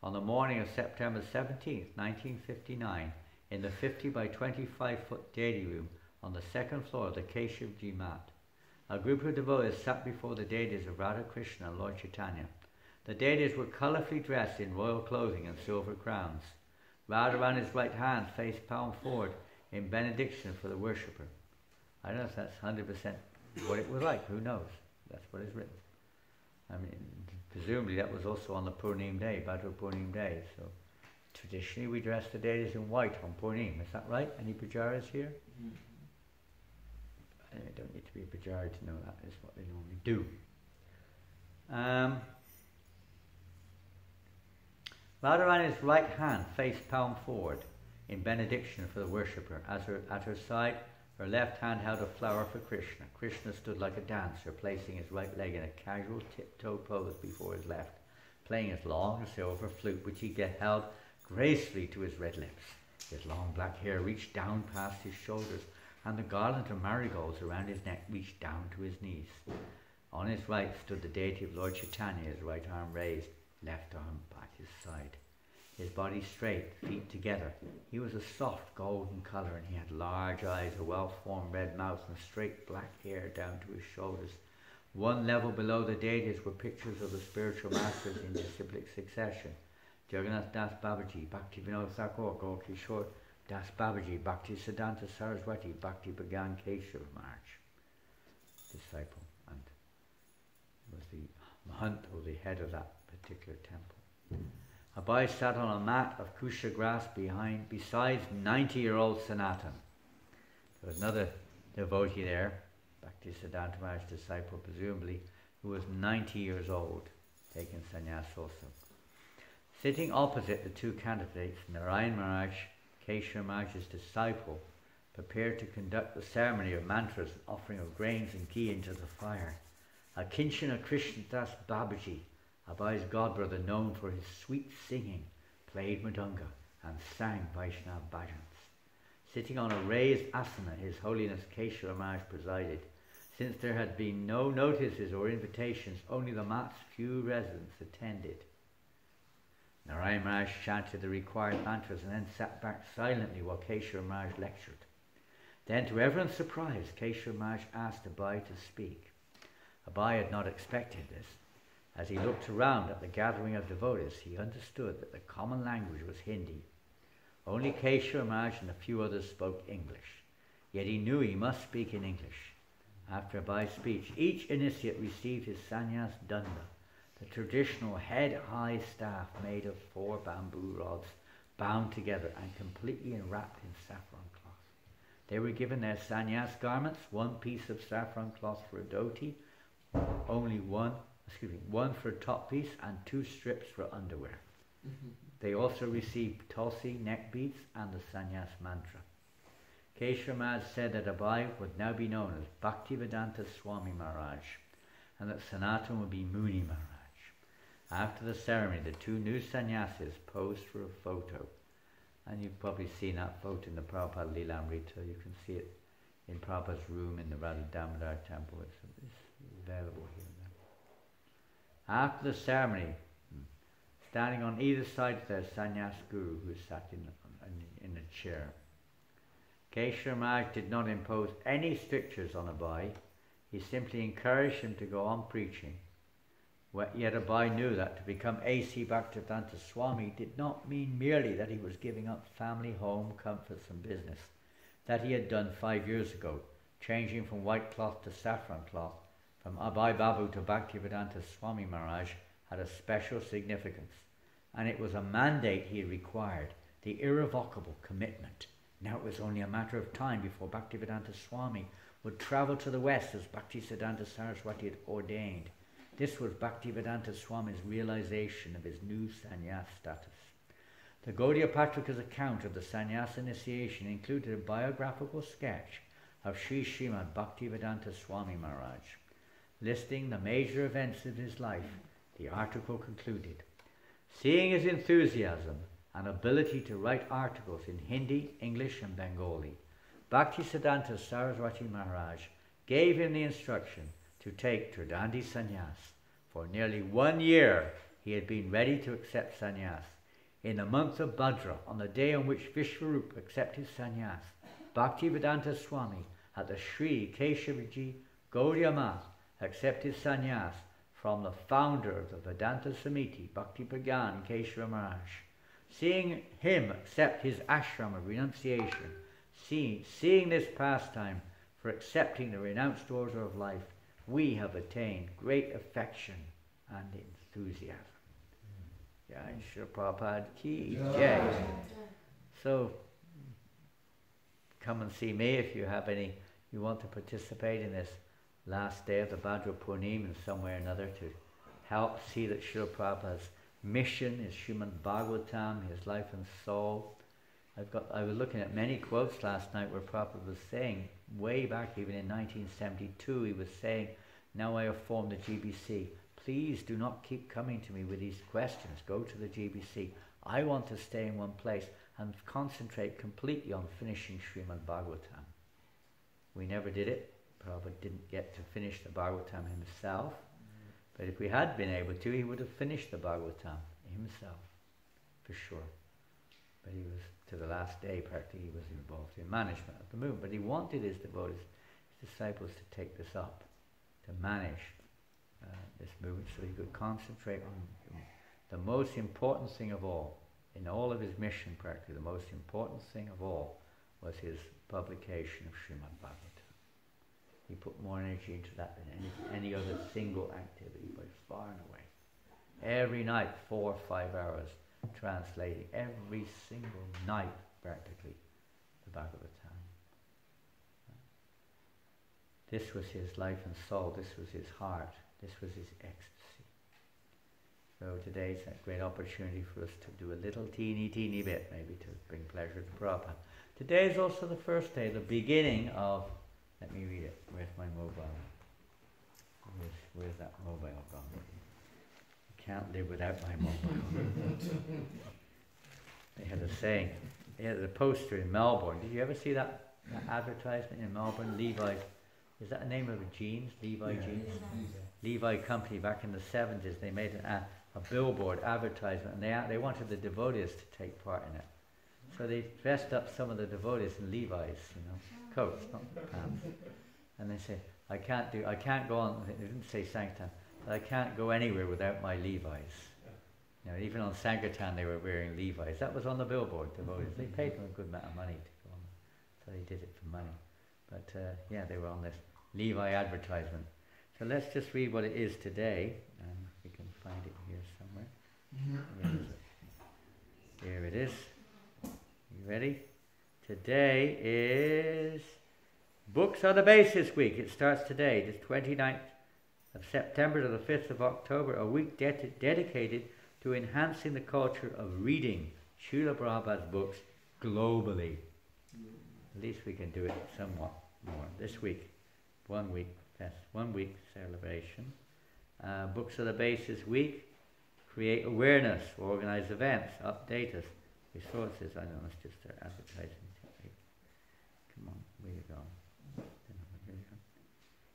On the morning of September 17th, 1959, in the 50 by 25 foot deity room on the second floor of the Keshivji mat, a group of devotees sat before the deities of Radha Krishna and Lord Chaitanya. The deities were colourfully dressed in royal clothing and silver crowns. Radha ran his right hand, face palm forward, in benediction for the worshipper. I don't know if that's 100% what it was like, who knows? That's what is written. I mean, presumably that was also on the Purnim day, Bhadra Purnim day. So traditionally we dress the deities in white on Purnim, is that right? Any pujaris here? I don't need to be a pujari to know that is what they normally do. Radha ran his right hand, face palm forward, in benediction for the worshipper. At her side, her left hand held a flower for Krishna. Krishna stood like a dancer, placing his right leg in a casual tiptoe pose before his left, playing his long silver flute, which he held gracefully to his red lips. His long black hair reached down past his shoulders, and the garland of marigolds around his neck reached down to his knees. On his right stood the deity of Lord Chaitanya, his right arm raised, left arm by his side. His body straight, feet together. He was a soft golden colour, and he had large eyes, a well-formed red mouth, and straight black hair down to his shoulders. One level below the deities were pictures of the spiritual masters in disciplic succession. Jagannath Das Babaji, Bhakti Vinod Thakur, Gaur Kishore Das Babaji, Bhakti Siddhanta Saraswati, Bhakti Bhagan Keshav Maharaj, disciple, and was the Mahant, or the head of that particular temple. Abhay sat on a mat of kusha grass besides 90-year-old Sanatan. There was another devotee there, Bhakti Siddhanta Maharaj's disciple presumably, who was 90 years old, taking sannyas also. Sitting opposite the two candidates, Narayan Maharaj, Keshava Maharaj's disciple, prepared to conduct the ceremony of mantras and offering of grains and ghee into the fire. Akinchana Krishna Das Babaji, Abhay's godbrother, known for his sweet singing, played mridanga and sang Vaishnava bhajans. Sitting on a raised asana, His Holiness Keshava Maharaj presided. Since there had been no notices or invitations, only the mat's few residents attended. Narayan Maharaj chanted the required mantras and then sat back silently while Keshava Maharaj lectured. Then, to everyone's surprise, Keshava Maharaj asked Abhay to speak. Abhay had not expected this. As he looked around at the gathering of devotees, he understood that the common language was Hindi. Only Keshava Maharaj and a few others spoke English. Yet he knew he must speak in English. After Abhay's speech, each initiate received his sannyas danda, the traditional head-high staff made of 4 bamboo rods bound together and completely enwrapped in saffron cloth. They were given their sannyas garments, 1 piece of saffron cloth for a dhoti, one for a top piece, and 2 strips for underwear. They also received tulsi neck beads and the sannyas mantra. Keshav Maharaj said that Abai would now be known as Bhaktivedanta Swami Maharaj, and that Sanatan would be Muni Maharaj. After the ceremony, the 2 new sannyasis posed for a photo. And you've probably seen that photo in the Prabhupada Lilamrita. You can see it in Prabhupada's room in the Radha Damodar temple. It's available here and there. After the ceremony, standing on either side of their sannyas guru, who sat in a chair, Keshav Maharaj did not impose any strictures on Abai. He simply encouraged him to go on preaching. Yet Abai knew that to become A.C. Bhaktivedanta Swami did not mean merely that he was giving up family, home, comforts and business that he had done 5 years ago, changing from white cloth to saffron cloth, from Abai Babu to Bhaktivedanta Swami Maharaj had a special significance, and it was a mandate he required, the irrevocable commitment. Now it was only a matter of time before Bhaktivedanta Swami would travel to the west as Bhaktisiddhanta Saraswati had ordained. This was Bhaktivedanta Swami's realization of his new sannyas status. The Gaudiya Patrika's account of the sannyas initiation included a biographical sketch of Sri Srimad Bhaktivedanta Swami Maharaj. Listing the major events of his life, the article concluded, seeing his enthusiasm and ability to write articles in Hindi, English and Bengali, Bhaktisiddhanta Saraswati Maharaj gave him the instruction to take Tridandi sannyas. For nearly 1 year he had been ready to accept sannyas. In the month of Bhadra, on the day on which Vishwarup accepted sannyas, Bhaktivedanta Swami at the Sri Keshavaji Gaudiya Math accepted sannyas from the founder of the Vedanta Samiti, Bhakti Pragyan Keshava Maharaj. Seeing him accept his ashram of renunciation, seeing this pastime for accepting the renounced order of life, we have attained great affection and enthusiasm. Jai Srila Prabhupada ki jai. So, come and see me if you have any, you want to participate in this last day of the Bhadra Purnim in some way or another to help see that Srila Prabhupada's mission, his Srimad Bhagavatam, his life and soul. I was looking at many quotes last night where Prabhupada was saying, way back even in 1972, he was saying, now I have formed the GBC. Please do not keep coming to me with these questions. Go to the GBC. I want to stay in one place and concentrate completely on finishing Srimad Bhagavatam. We never did it. Prabhupada didn't get to finish the Bhagavatam himself. But if we had been able to, he would have finished the Bhagavatam himself, for sure. But he was, to the last day, practically, he was involved in management of the movement. But he wanted his devotees, his disciples, to take this up, to manage this movement, so he could concentrate on the most important thing of all. In all of his mission, practically, the most important thing of all was his publication of Srimad Bhagavatam. He put more energy into that than any other single activity by far and away. Every night, 4 or 5 hours, translating every single night, practically, the Bhagavatam. This was his life and soul. This was his heart. This was his ecstasy. So today is a great opportunity for us to do a little teeny bit, maybe to bring pleasure to Prabhupada. Today is also the first day, the beginning of, let me read it, where's my mobile? Where's that mobile gone? I can't live without my mobile. They had a saying, they had a poster in Melbourne. Did you ever see that advertisement in Melbourne? Levi's, is that the name of a jeans? Levi jeans? Levi company back in the 70s, they made a billboard advertisement, and they wanted the devotees to take part in it. So they dressed up some of the devotees in Levi's, coats, not pants. And they say, I can't go on, they didn't say Sankirtan, but I can't go anywhere without my Levi's. Even on Sankirtan they were wearing Levi's. That was on the billboard, devotees. They paid them a good amount of money to go on. So they did it for money. But they were on this Levi advertisement. So let's just read what it is today, and we can find find it here somewhere. Where is it? Here it is. You ready? Today is Books are the Basis Week. It starts today, the 29th of September to the 5th of October, a week dedicated to enhancing the culture of reading Srila Prabhupada's books globally. At least we can do it somewhat more. This week, 1 week celebration. Books are the Basis Week. Create awareness, organize events, update us, resources. I know it's just their advertising technique. Come on, where you go?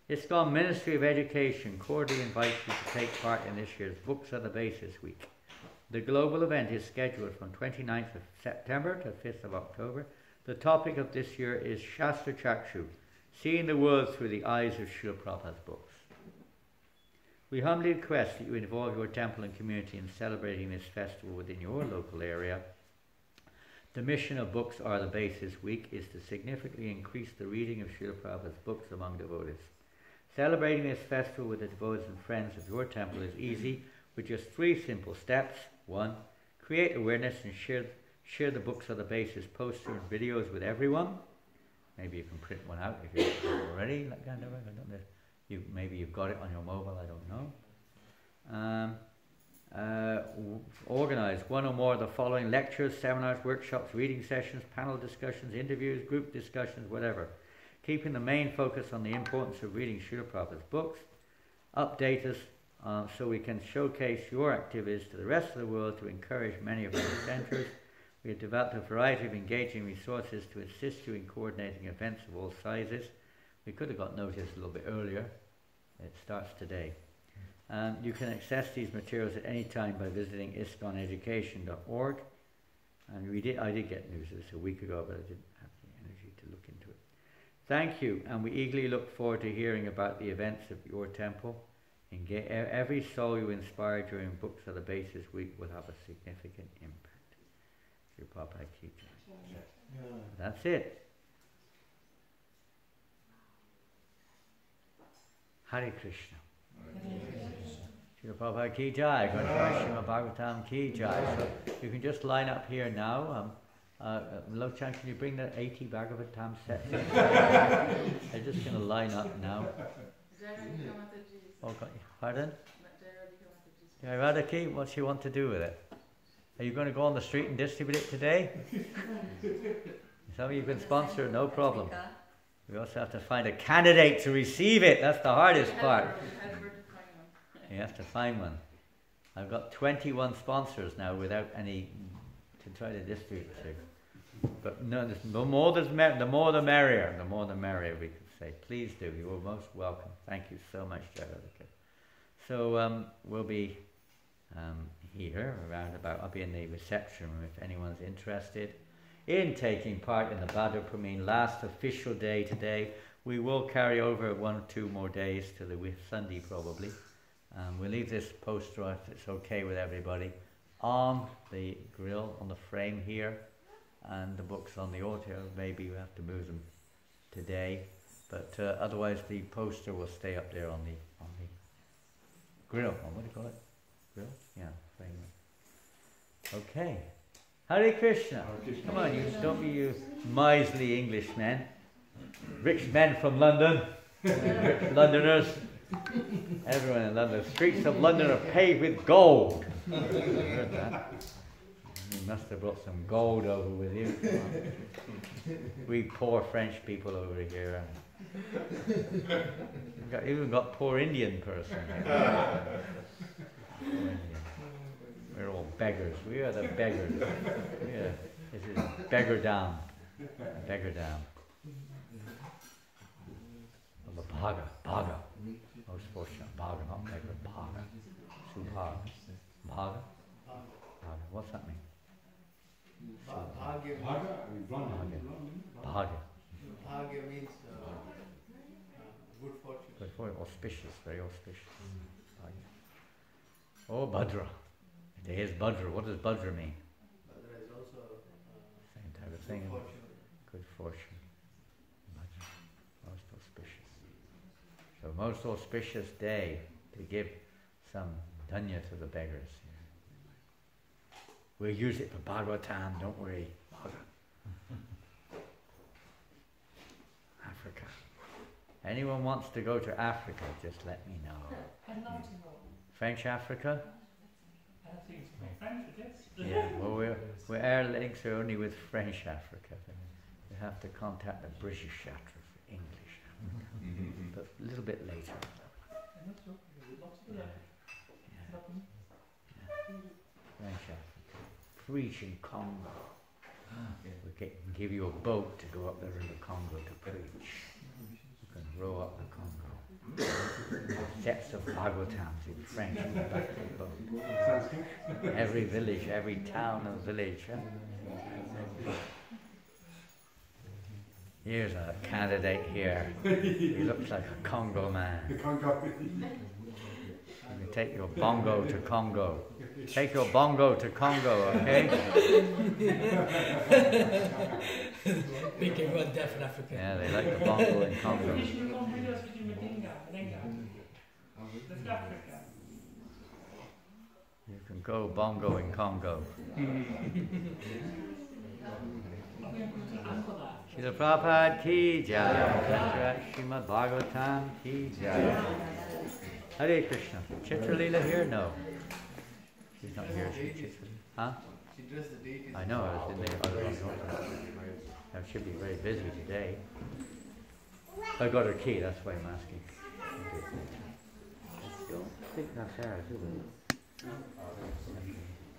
ISKCON Ministry of Education cordially invites you to take part in this year's Books are the Basis Week. The global event is scheduled from 29th of September to 5th of October. The topic of this year is Shastra Chakshu, seeing the world through the eyes of Srila Prabhupada's books. We humbly request that you involve your temple and community in celebrating this festival within your local area. The mission of Books Are the Basis Week is to significantly increase the reading of Srila Prabhupada's books among devotees. Celebrating this festival with the devotees and friends of your temple is easy with just 3 simple steps. 1. Create awareness and share the Books Are the Basis posters and videos with everyone. Maybe you can print one out if you're already. Maybe you've got it on your mobile, I don't know. Organize one or more of the following lectures, seminars, workshops, reading sessions, panel discussions, interviews, group discussions, whatever. Keeping the main focus on the importance of reading Srila Prabhupada's books. Update us so we can showcase your activities to the rest of the world to encourage many of our centers. We have developed a variety of engaging resources to assist you in coordinating events of all sizes. We could have got notice a little bit earlier. It starts today. You can access these materials at any time by visiting iskoneducation.org. And I did get news of this a week ago, but I didn't have the energy to look into it. Thank you, and we eagerly look forward to hearing about the events of your temple. Every soul you inspire during Books Are the Basis Week will have a significant impact. Your Prabhupada Ki Jai. That's it. Hare Krishna. Srila Prabhupada Ki Jai. Srimad Bhagavatam Ki Jai. So you can just line up here now. Lochan, can you bring the 80 Bhagavatam sets in? They're just going to line up now. Oh, pardon? Jai Radhaki, what do you want to do with it? Are you going to go on the street and distribute it today? Some of you can sponsor, no problem. We also have to find a candidate to receive it. That's the hardest part. You have to find one. I've got 21 sponsors now without any to try to distribute to. But no, the more the merrier. The more the merrier, we could say. Please do. You are most welcome. Thank you so much, Jagadika. So we'll be here around about. I'll be in the reception room if anyone's interested in taking part in the Bhadra Purnim last official day today. We will carry over 1 or 2 more days to the Sunday probably. We'll leave this poster, if it's okay with everybody, on the grill, on the frame here, and the books on the altar. Maybe we have to move them today, but otherwise the poster will stay up there on the grill. What do you call it? Grill? Yeah, frame. Okay. Hare Krishna. Come on, you don't be you miserly Englishmen. Rich men from London. Rich Londoners. Everyone in London. The streets of London are paved with gold. I heard that. You must have brought some gold over with you. We poor French people over here. We've even got poor Indian person here. We're all beggars. We are the beggars. This is beggar down. Beggar down. The Bhaga. Most fortunate. Bhaga, not beggar. Bhaga. Subhaga. Bhaga? Bhaga. What's that mean? Bhagya. Bhagya means good fortune. Good fortune. Auspicious. Very auspicious. Bhagya. Oh, Bhadra. Today is Bhadra. What does Bhadra mean? Bhadra is also same type of thing. Good fortune. Good fortune. Bhadra. Most auspicious. So most auspicious day to give some Danya to the beggars. We'll use it for Bhagavatam, don't worry. Africa. Anyone wants to go to Africa, just let me know. I'd love to go. French Africa? I don't think it's French, I guess. Yeah, well, we're air links are only with French Africa. We have to contact the British Africa for English Africa. But a little bit later. I'm not joking. Lots of Yeah. French Africa. Preach in Congo. We can give you a boat to go up the river Congo to preach. You can row up the Congo. Sets of Bhagavatams in French on the back of the boat. Every village, every town and village. Huh? Here's a candidate here. He looks like a Congo man. You can take your bongo to Congo. Take your bongo to Congo, okay? Make everyone deaf in Africa. Yeah, they like the bongo in Congo. You should come with us with your Medinga. That's Africa. You can go bongo in Congo. Srila Prabhupada ki jai. Srimad Bhagavatam ki jai. Hare Krishna. Chitralila here? No. She's not here. Huh? She dressed the date. I know, I was in the other one. I should be very busy today. I got her key, that's why I'm asking. I don't think that's ours, is it?